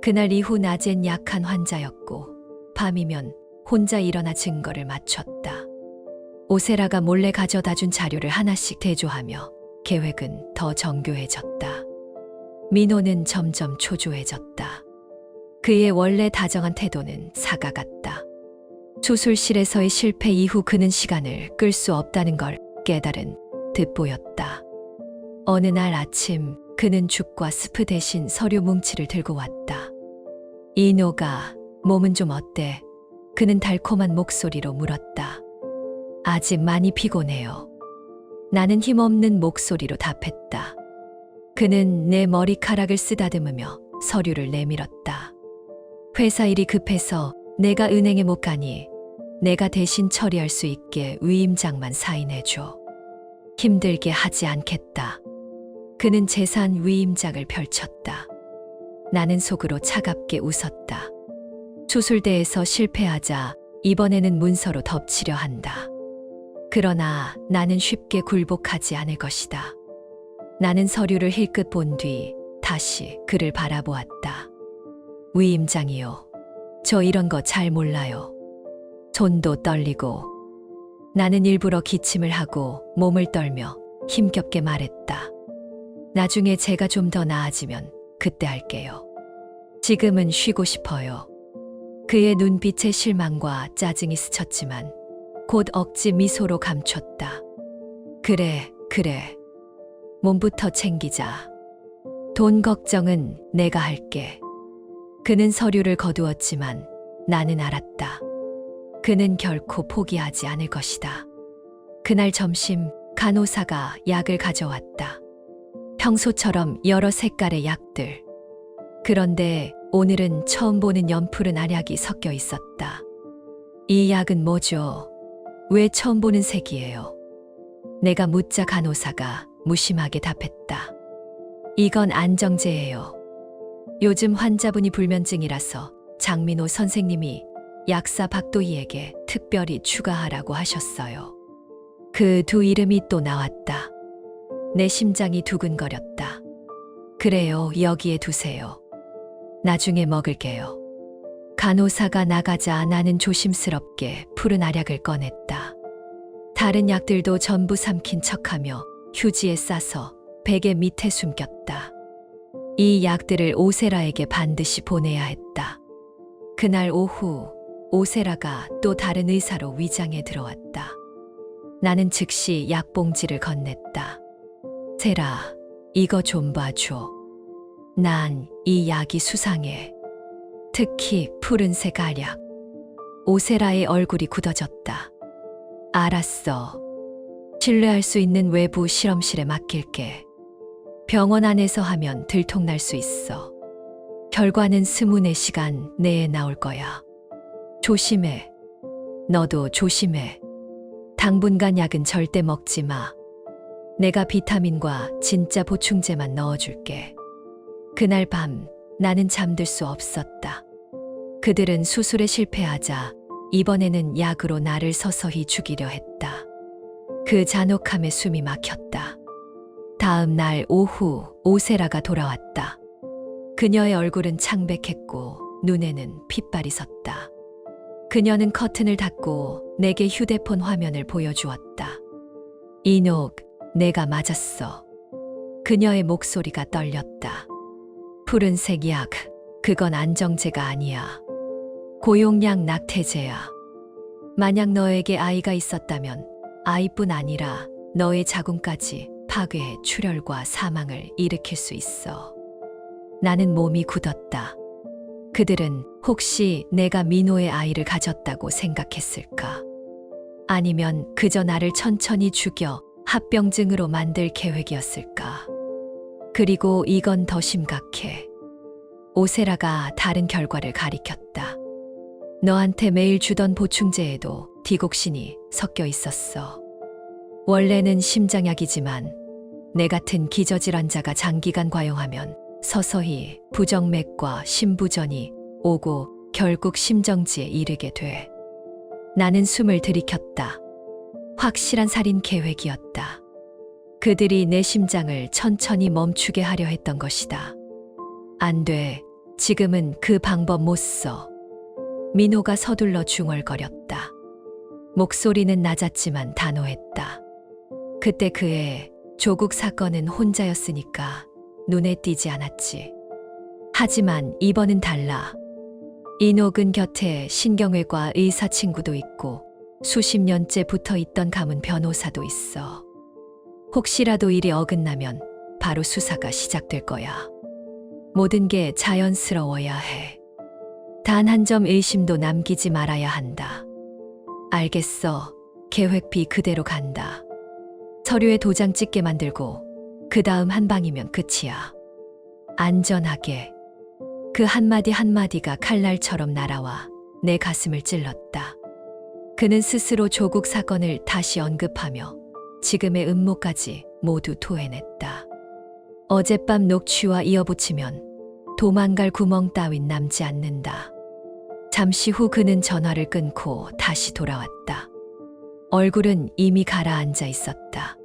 [SPEAKER 2] 그날 이후 낮엔 약한 환자였고 밤이면 혼자 일어나 증거를 맞췄다. 오세라가 몰래 가져다 준 자료를 하나씩 대조하며 계획은 더 정교해졌다. 민호는 점점 초조해졌다. 그의 원래 다정한 태도는 사가 같다. 수술실에서의 실패 이후 그는 시간을 끌 수 없다는 걸 깨달은 듯 보였다. 어느 날 아침 그는 죽과 스프 대신 서류 뭉치를 들고 왔다. 이노가 몸은 좀 어때? 그는 달콤한 목소리로 물었다. 아직 많이 피곤해요. 나는 힘없는 목소리로 답했다. 그는 내 머리카락을 쓰다듬으며 서류를 내밀었다. 회사 일이 급해서 내가 은행에 못 가니 내가 대신 처리할 수 있게 위임장만 사인해줘. 힘들게 하지 않겠다. 그는 재산 위임장을 펼쳤다. 나는 속으로 차갑게 웃었다. 수술대에서 실패하자 이번에는 문서로 덮치려 한다. 그러나 나는 쉽게 굴복하지 않을 것이다. 나는 서류를 힐끗 본 뒤 다시 그를 바라보았다. 위임장이요. 저 이런 거 잘 몰라요. 손도 떨리고. 나는 일부러 기침을 하고 몸을 떨며 힘겹게 말했다. 나중에 제가 좀 더 나아지면 그때 할게요. 지금은 쉬고 싶어요. 그의 눈빛에 실망과 짜증이 스쳤지만 곧 억지 미소로 감췄다. 그래, 그래. 몸부터 챙기자. 돈 걱정은 내가 할게. 그는 서류를 거두었지만 나는 알았다. 그는 결코 포기하지 않을 것이다. 그날 점심 간호사가 약을 가져왔다. 평소처럼 여러 색깔의 약들. 그런데 오늘은 처음 보는 연푸른 알약이 섞여 있었다. 이 약은 뭐죠? 왜 처음 보는 색이에요? 내가 묻자 간호사가 무심하게 답했다. 이건 안정제예요. 요즘 환자분이 불면증이라서 장민호 선생님이 약사 박도희에게 특별히 추가하라고 하셨어요. 그 두 이름이 또 나왔다. 내 심장이 두근거렸다. 그래요, 여기에 두세요. 나중에 먹을게요. 간호사가 나가자 나는 조심스럽게 푸른 알약을 꺼냈다. 다른 약들도 전부 삼킨 척하며 휴지에 싸서 베개 밑에 숨겼다. 이 약들을 오세라에게 반드시 보내야 했다. 그날 오후 오세라가 또 다른 의사로 위장에 들어왔다. 나는 즉시 약봉지를 건넸다. 세라, 이거 좀 봐줘. 난 이 약이 수상해. 특히 푸른색 알약. 오세라의 얼굴이 굳어졌다. 알았어. 신뢰할 수 있는 외부 실험실에 맡길게. 병원 안에서 하면 들통날 수 있어. 결과는 24시간 내에 나올 거야. 조심해. 너도 조심해. 당분간 약은 절대 먹지 마. 내가 비타민과 진짜 보충제만 넣어줄게. 그날 밤 나는 잠들 수 없었다. 그들은 수술에 실패하자 이번에는 약으로 나를 서서히 죽이려 했다. 그 잔혹함에 숨이 막혔다. 다음 날 오후 오세라가 돌아왔다. 그녀의 얼굴은 창백했고 눈에는 핏발이 섰다. 그녀는 커튼을 닫고 내게 휴대폰 화면을 보여주었다. 이녹, 내가 맞았어. 그녀의 목소리가 떨렸다. 푸른색 약, 그건 안정제가 아니야. 고용량 낙태제야. 만약 너에게 아이가 있었다면 아이뿐 아니라 너의 자궁까지 파괴해 출혈과 사망을 일으킬 수 있어. 나는 몸이 굳었다. 그들은 혹시 내가 민호의 아이를 가졌다고 생각했을까? 아니면 그저 나를 천천히 죽여 합병증으로 만들 계획이었을까? 그리고 이건 더 심각해. 오세라가 다른 결과를 가리켰다. 너한테 매일 주던 보충제에도 디곡신이 섞여 있었어. 원래는 심장약이지만 내 같은 기저질환자가 장기간 과용하면 서서히 부정맥과 심부전이 오고 결국 심정지에 이르게 돼. 나는 숨을 들이켰다. 확실한 살인 계획이었다. 그들이 내 심장을 천천히 멈추게 하려 했던 것이다. 안 돼. 지금은 그 방법 못 써. 민호가 서둘러 중얼거렸다. 목소리는 낮았지만 단호했다. 그때 그의 조국 사건은 혼자였으니까 눈에 띄지 않았지. 하지만 이번은 달라. 이녹은 곁에 신경외과 의사 친구도 있고 수십 년째 붙어 있던 가문 변호사도 있어. 혹시라도 일이 어긋나면 바로 수사가 시작될 거야. 모든 게 자연스러워야 해. 단 한 점 의심도 남기지 말아야 한다. 알겠어. 계획비 그대로 간다. 서류에 도장 찍게 만들고 그 다음 한 방이면 끝이야. 안전하게. 그 한마디 한마디가 칼날처럼 날아와 내 가슴을 찔렀다. 그는 스스로 조국 사건을 다시 언급하며 지금의 음모까지 모두 토해냈다. 어젯밤 녹취와 이어붙이면 도망갈 구멍 따윈 남지 않는다. 잠시 후 그는 전화를 끊고 다시 돌아왔다. 얼굴은 이미 가라앉아 있었다.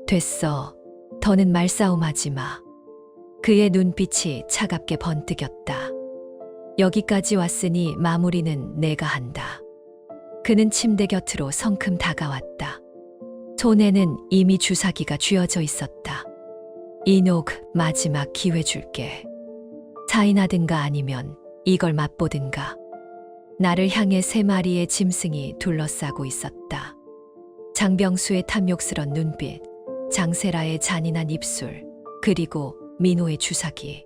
[SPEAKER 2] 됐어. 더는 말싸움하지 마. 그의 눈빛이 차갑게 번뜩였다. 여기까지 왔으니 마무리는 내가 한다. 그는 침대 곁으로 성큼 다가왔다. 손에는 이미 주사기가 쥐어져 있었다. 이녹, 마지막 기회 줄게. 사인하든가 아니면 이걸 맛보든가. 나를 향해 3마리의 짐승이 둘러싸고 있었다. 장병수의 탐욕스런 눈빛, 장세라의 잔인한 입술, 그리고 민호의 주사기.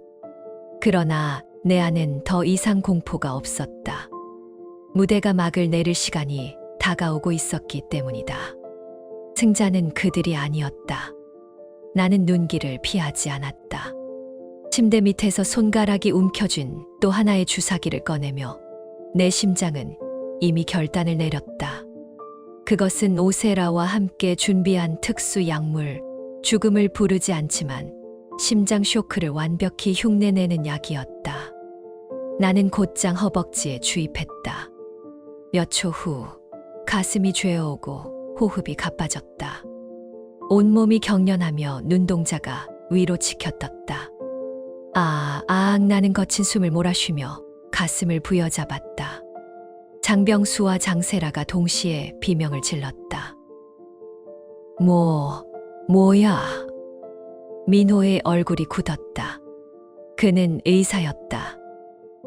[SPEAKER 2] 그러나 내 안엔 더 이상 공포가 없었다. 무대가 막을 내릴 시간이 다가오고 있었기 때문이다. 승자는 그들이 아니었다. 나는 눈길을 피하지 않았다. 침대 밑에서 손가락이 움켜쥔 또 하나의 주사기를 꺼내며 내 심장은 이미 결단을 내렸다. 그것은 오세라와 함께 준비한 특수 약물, 죽음을 부르지 않지만 심장 쇼크를 완벽히 흉내내는 약이었다. 나는 곧장 허벅지에 주입했다. 몇 초 후 가슴이 죄어오고 호흡이 가빠졌다. 온몸이 경련하며 눈동자가 위로 치켜떴다. 나는 거친 숨을 몰아쉬며 가슴을 부여잡았다. 장병수와 장세라가 동시에 비명을 질렀다. 뭐야? 민호의 얼굴이 굳었다. 그는 의사였다.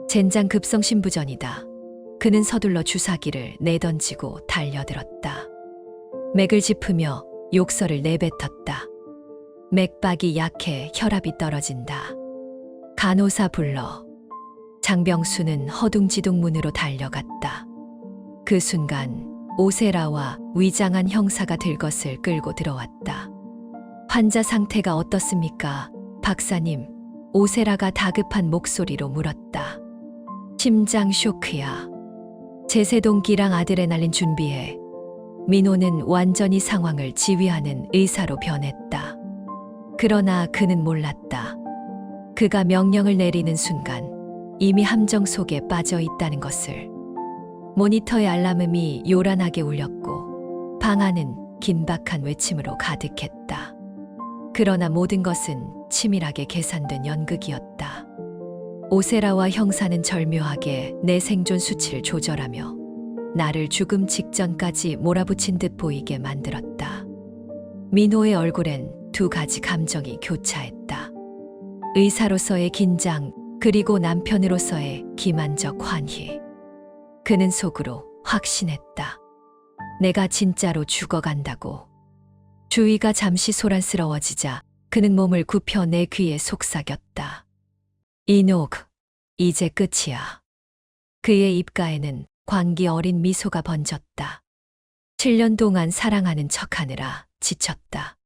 [SPEAKER 2] 젠장 급성신부전이다. 그는 서둘러 주사기를 내던지고 달려들었다. 맥을 짚으며 욕설을 내뱉었다. 맥박이 약해 혈압이 떨어진다. 간호사 불러. 장병수는 허둥지둥 문으로 달려갔다. 그 순간 오세라와 위장한 형사가 들것을 끌고 들어왔다. 환자 상태가 어떻습니까? 박사님, 오세라가 다급한 목소리로 물었다. 심장 쇼크야. 제세동기랑 아드레날린 준비해. 민호는 완전히 상황을 지휘하는 의사로 변했다. 그러나 그는 몰랐다. 그가 명령을 내리는 순간 이미 함정 속에 빠져 있다는 것을. 모니터의 알람음이 요란하게 울렸고 방 안은 긴박한 외침으로 가득했다. 그러나 모든 것은 치밀하게 계산된 연극이었다. 오세라와 형사는 절묘하게 내 생존 수치를 조절하며 나를 죽음 직전까지 몰아붙인 듯 보이게 만들었다. 민호의 얼굴엔 2가지 감정이 교차했다. 의사로서의 긴장, 그리고 남편으로서의 기만적 환희. 그는 속으로 확신했다. 내가 진짜로 죽어간다고. 주위가 잠시 소란스러워지자 그는 몸을 굽혀 내 귀에 속삭였다. 이녹, 이제 끝이야. 그의 입가에는 광기 어린 미소가 번졌다. 7년 동안 사랑하는 척하느라 지쳤다.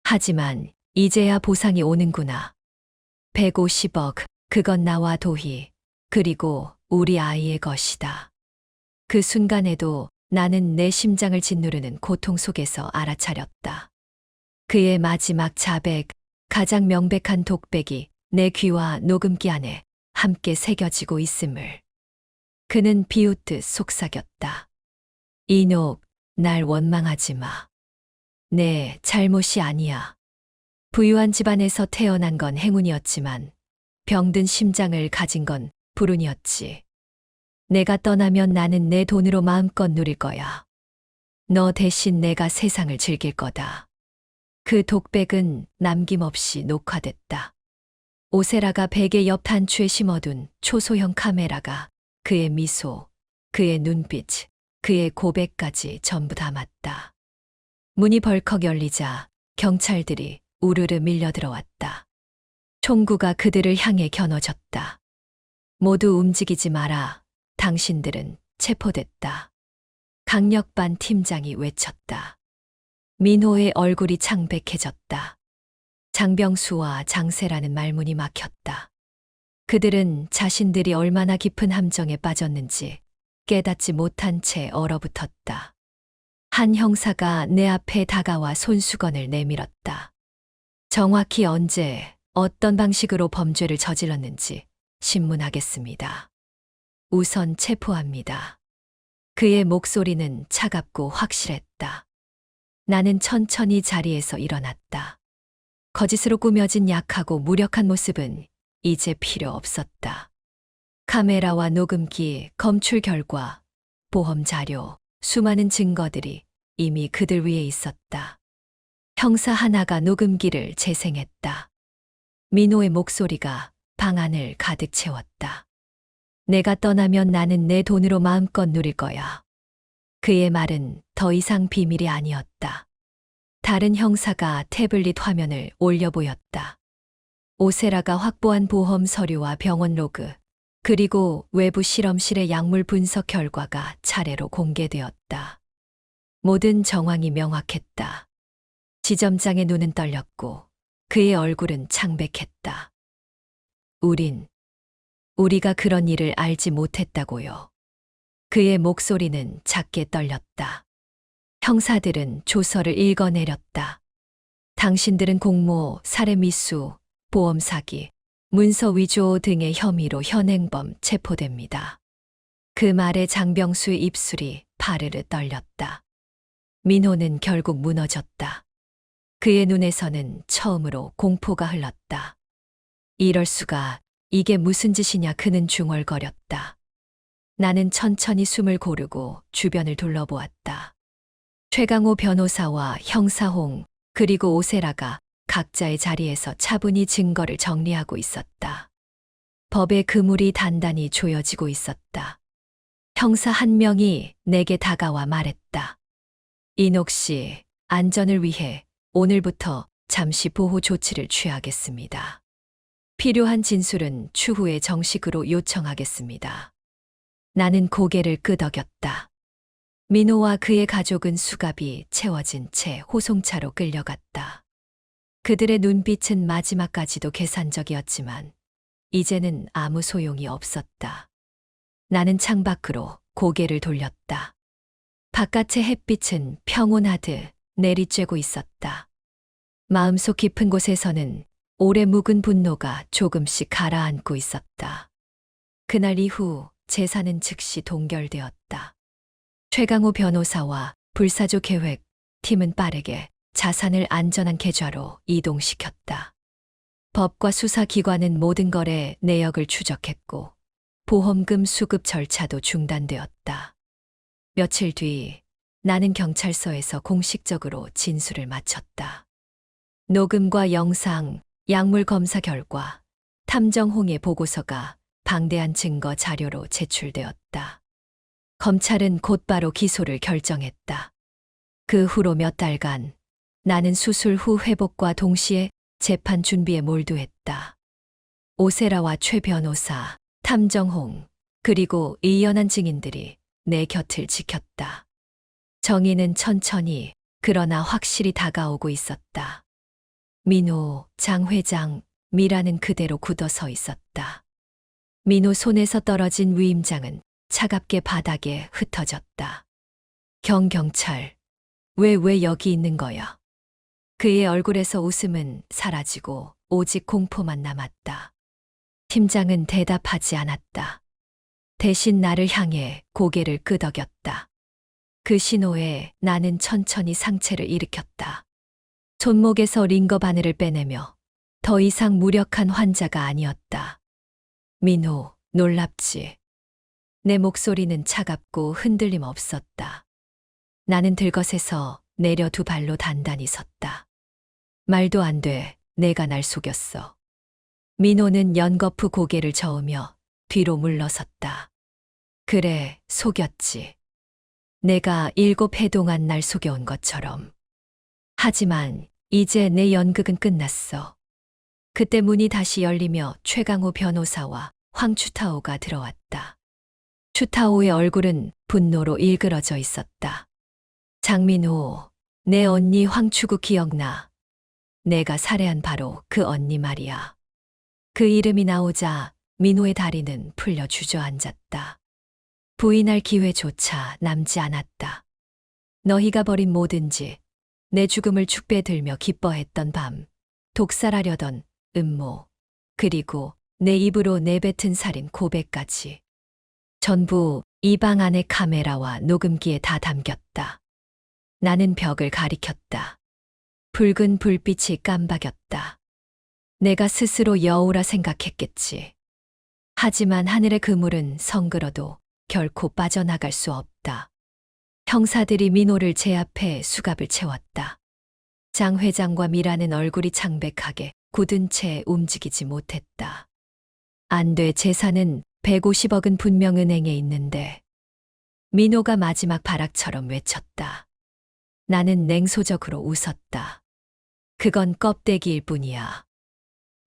[SPEAKER 2] 하지만 이제야 보상이 오는구나. 150억, 그건 나와 도희, 그리고 우리 아이의 것이다. 그 순간에도 나는 내 심장을 짓누르는 고통 속에서 알아차렸다. 그의 마지막 자백, 가장 명백한 독백이 내 귀와 녹음기 안에 함께 새겨지고 있음을. 그는 비웃듯 속삭였다. 이녹, 날 원망하지 마. 내 잘못이 아니야. 부유한 집안에서 태어난 건 행운이었지만 병든 심장을 가진 건 불운이었지. 내가 떠나면 나는 내 돈으로 마음껏 누릴 거야. 너 대신 내가 세상을 즐길 거다. 그 독백은 남김없이 녹화됐다. 오세라가 베개 옆 단추에 심어둔 초소형 카메라가 그의 미소, 그의 눈빛, 그의 고백까지 전부 담았다. 문이 벌컥 열리자 경찰들이 우르르 밀려들어왔다. 총구가 그들을 향해 겨눠졌다. 모두 움직이지 마라. 당신들은 체포됐다. 강력반 팀장이 외쳤다. 민호의 얼굴이 창백해졌다. 장병수와 장세라는 말문이 막혔다. 그들은 자신들이 얼마나 깊은 함정에 빠졌는지 깨닫지 못한 채 얼어붙었다. 한 형사가 내 앞에 다가와 손수건을 내밀었다. 정확히 언제, 어떤 방식으로 범죄를 저질렀는지 신문하겠습니다. 우선 체포합니다. 그의 목소리는 차갑고 확실했다. 나는 천천히 자리에서 일어났다. 거짓으로 꾸며진 약하고 무력한 모습은 이제 필요 없었다. 카메라와 녹음기, 검출 결과, 보험 자료, 수많은 증거들이 이미 그들 위에 있었다. 형사 하나가 녹음기를 재생했다. 민호의 목소리가 방 안을 가득 채웠다. 내가 떠나면 나는 내 돈으로 마음껏 누릴 거야. 그의 말은 더 이상 비밀이 아니었다. 다른 형사가 태블릿 화면을 올려 보였다. 오세라가 확보한 보험 서류와 병원 로그, 그리고 외부 실험실의 약물 분석 결과가 차례로 공개되었다. 모든 정황이 명확했다. 지점장의 눈은 떨렸고 그의 얼굴은 창백했다. 우리가 그런 일을 알지 못했다고요. 그의 목소리는 작게 떨렸다. 형사들은 조서를 읽어내렸다. 당신들은 공모, 살해 미수, 보험 사기, 문서 위조 등의 혐의로 현행범 체포됩니다. 그 말에 장병수의 입술이 파르르 떨렸다. 민호는 결국 무너졌다. 그의 눈에서는 처음으로 공포가 흘렀다. 이럴 수가, 이게 무슨 짓이냐 그는 중얼거렸다. 나는 천천히 숨을 고르고 주변을 둘러보았다. 최강호 변호사와 형사홍 그리고 오세라가 각자의 자리에서 차분히 증거를 정리하고 있었다. 법의 그물이 단단히 조여지고 있었다. 형사 한 명이 내게 다가와 말했다. 인옥 씨, 안전을 위해 오늘부터 잠시 보호 조치를 취하겠습니다. 필요한 진술은 추후에 정식으로 요청하겠습니다. 나는 고개를 끄덕였다. 민호와 그의 가족은 수갑이 채워진 채 호송차로 끌려갔다. 그들의 눈빛은 마지막까지도 계산적이었지만 이제는 아무 소용이 없었다. 나는 창밖으로 고개를 돌렸다. 바깥의 햇빛은 평온하듯 내리쬐고 있었다. 마음속 깊은 곳에서는 오래 묵은 분노가 조금씩 가라앉고 있었다. 그날 이후 재산은 즉시 동결되었다. 최강호 변호사와 불사조 계획 팀은 빠르게 자산을 안전한 계좌로 이동시켰다. 법과 수사기관은 모든 거래 내역을 추적했고 보험금 수급 절차도 중단되었다. 며칠 뒤 나는 경찰서에서 공식적으로 진술을 마쳤다. 녹음과 영상, 약물 검사 결과, 탐정홍의 보고서가 방대한 증거 자료로 제출되었다. 검찰은 곧바로 기소를 결정했다. 그 후로 몇 달간 나는 수술 후 회복과 동시에 재판 준비에 몰두했다. 오세라와 최 변호사, 탐정홍, 그리고 의연한 증인들이 내 곁을 지켰다. 정의는 천천히 그러나 확실히 다가오고 있었다. 민호, 장 회장, 미라는 그대로 굳어서 있었다. 민호 손에서 떨어진 위임장은 차갑게 바닥에 흩어졌다. 경찰, 왜 여기 있는 거야? 그의 얼굴에서 웃음은 사라지고 오직 공포만 남았다. 팀장은 대답하지 않았다. 대신 나를 향해 고개를 끄덕였다. 그 신호에 나는 천천히 상체를 일으켰다. 손목에서 링거 바늘을 빼내며 더 이상 무력한 환자가 아니었다. 민호, 놀랍지? 내 목소리는 차갑고 흔들림 없었다. 나는 들것에서 내려 두 발로 단단히 섰다. 말도 안 돼, 내가 날 속였어. 민호는 연거푸 고개를 저으며 뒤로 물러섰다. 그래, 속였지. 내가 7해 동안 날 속여온 것처럼. 하지만 이제 내 연극은 끝났어. 그때 문이 다시 열리며 최강호 변호사와 황추타오가 들어왔다. 추타오의 얼굴은 분노로 일그러져 있었다. 장민호, 내 언니 황추구 기억나? 내가 살해한 바로 그 언니 말이야. 그 이름이 나오자 민호의 다리는 풀려 주저앉았다. 부인할 기회조차 남지 않았다. 너희가 벌인 모든 짓, 내 죽음을 축배들며 기뻐했던 밤, 독살하려던 음모, 그리고 내 입으로 내뱉은 살인 고백까지. 전부 이 방 안의 카메라와 녹음기에 다 담겼다. 나는 벽을 가리켰다. 붉은 불빛이 깜박였다. 내가 스스로 여우라 생각했겠지. 하지만 하늘의 그물은 성그러도 결코 빠져나갈 수 없다. 형사들이 민호를 제압해 수갑을 채웠다. 장 회장과 미라는 얼굴이 창백하게 굳은 채 움직이지 못했다. 안 돼, 재산은 150억은 분명 은행에 있는데. 민호가 마지막 발악처럼 외쳤다. 나는 냉소적으로 웃었다. 그건 껍데기일 뿐이야.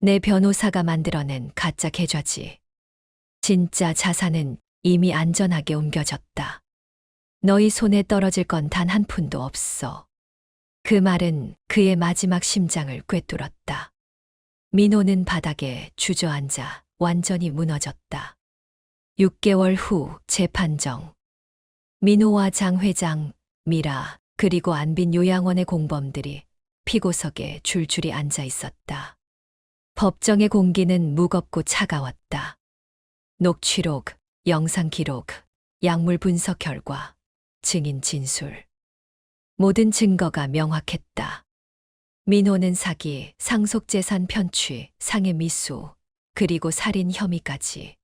[SPEAKER 2] 내 변호사가 만들어낸 가짜 계좌지. 진짜 자산은 이미 안전하게 옮겨졌다. 너희 손에 떨어질 건 단 한 푼도 없어. 그 말은 그의 마지막 심장을 꿰뚫었다. 민호는 바닥에 주저앉아 완전히 무너졌다. 6개월 후 재판정. 민호와 장 회장, 미라, 그리고 안빈 요양원의 공범들이 피고석에 줄줄이 앉아 있었다. 법정의 공기는 무겁고 차가웠다. 녹취록, 영상 기록, 약물 분석 결과, 증인 진술. 모든 증거가 명확했다. 민호는 사기, 상속재산 편취, 상해 미수, 그리고 살인 혐의까지.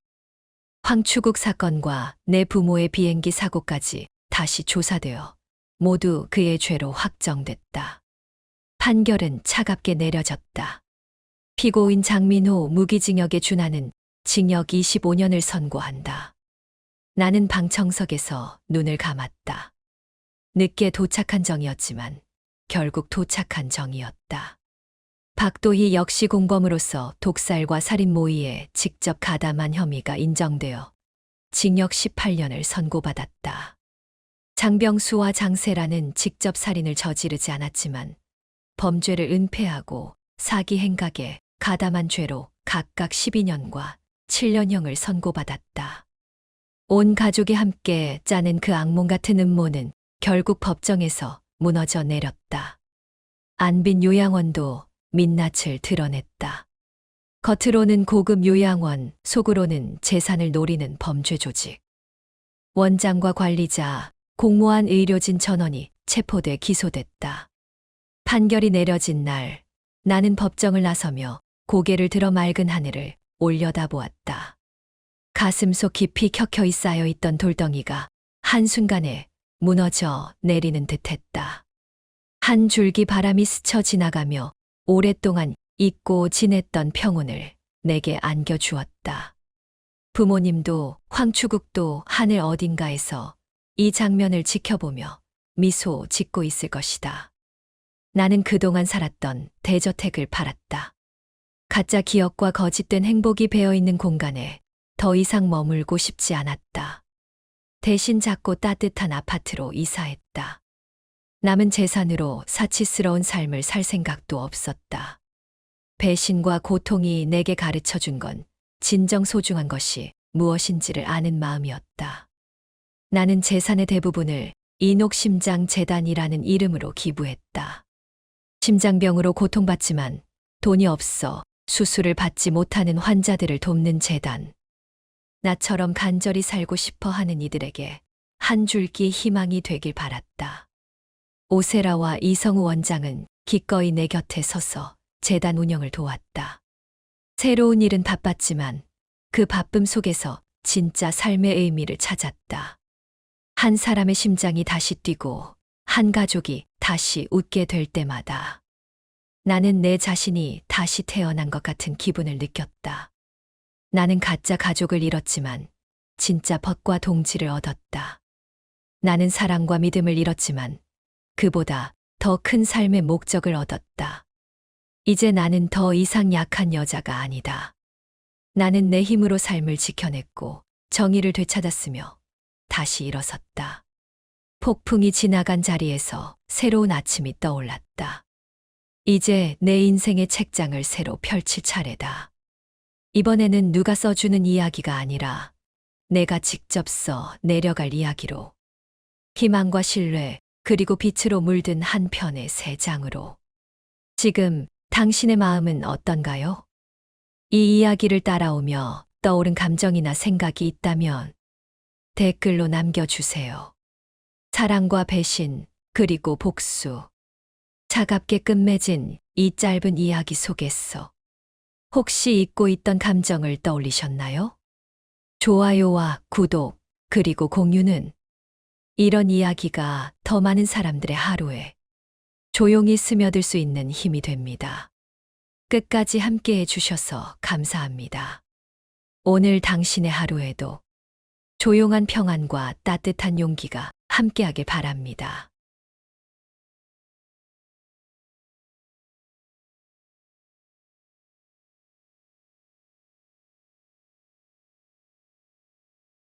[SPEAKER 2] 황추국 사건과 내 부모의 비행기 사고까지 다시 조사되어 모두 그의 죄로 확정됐다. 판결은 차갑게 내려졌다. 피고인 장민호 무기징역에 준하는 징역 25년을 선고한다. 나는 방청석에서 눈을 감았다. 늦게 도착한 정이었지만 결국 도착한 정이었다. 박도희 역시 공범으로서 독살과 살인 모의에 직접 가담한 혐의가 인정되어 징역 18년을 선고받았다. 장병수와 장세라는 직접 살인을 저지르지 않았지만 범죄를 은폐하고 사기 행각에 가담한 죄로 각각 12년과 7년형을 선고받았다. 온 가족이 함께 짜낸 그 악몽 같은 음모는 결국 법정에서 무너져 내렸다. 안빈 요양원도 민낯을 드러냈다. 겉으로는 고급 요양원, 속으로는 재산을 노리는 범죄 조직. 원장과 관리자, 공모한 의료진 전원이 체포돼 기소됐다. 판결이 내려진 날, 나는 법정을 나서며 고개를 들어 맑은 하늘을 올려다보았다. 가슴속 깊이 켜켜이 쌓여있던 돌덩이가 한순간에 무너져 내리는 듯했다. 한 줄기 바람이 스쳐 지나가며 오랫동안 잊고 지냈던 평온을 내게 안겨주었다. 부모님도 황추국도 하늘 어딘가에서 이 장면을 지켜보며 미소 짓고 있을 것이다. 나는 그동안 살았던 대저택을 팔았다. 가짜 기억과 거짓된 행복이 배어있는 공간에 더 이상 머물고 싶지 않았다. 대신 작고 따뜻한 아파트로 이사했다. 남은 재산으로 사치스러운 삶을 살 생각도 없었다. 배신과 고통이 내게 가르쳐 준 건 진정 소중한 것이 무엇인지를 아는 마음이었다. 나는 재산의 대부분을 이녹심장 재단이라는 이름으로 기부했다. 심장병으로 고통받지만 돈이 없어 수술을 받지 못하는 환자들을 돕는 재단. 나처럼 간절히 살고 싶어 하는 이들에게 한 줄기 희망이 되길 바랐다. 오세라와 이성우 원장은 기꺼이 내 곁에 서서 재단 운영을 도왔다. 새로운 일은 바빴지만 그 바쁨 속에서 진짜 삶의 의미를 찾았다. 한 사람의 심장이 다시 뛰고 한 가족이 다시 웃게 될 때마다 나는 내 자신이 다시 태어난 것 같은 기분을 느꼈다. 나는 가짜 가족을 잃었지만 진짜 벗과 동지를 얻었다. 나는 사랑과 믿음을 잃었지만 그보다 더 큰 삶의 목적을 얻었다. 이제 나는 더 이상 약한 여자가 아니다. 나는 내 힘으로 삶을 지켜냈고 정의를 되찾았으며 다시 일어섰다. 폭풍이 지나간 자리에서 새로운 아침이 떠올랐다. 이제 내 인생의 책장을 새로 펼칠 차례다. 이번에는 누가 써주는 이야기가 아니라 내가 직접 써 내려갈 이야기로. 희망과 신뢰, 그리고 빛으로 물든 한 편의 새 장으로. 지금 당신의 마음은 어떤가요? 이 이야기를 따라오며 떠오른 감정이나 생각이 있다면 댓글로 남겨주세요. 사랑과 배신, 그리고 복수. 차갑게 끝맺은 이 짧은 이야기 속에서 혹시 잊고 있던 감정을 떠올리셨나요? 좋아요와 구독, 그리고 공유는 이런 이야기가 더 많은 사람들의 하루에 조용히 스며들 수 있는 힘이 됩니다. 끝까지 함께 해주셔서 감사합니다. 오늘 당신의 하루에도 조용한 평안과 따뜻한 용기가 함께하길 바랍니다.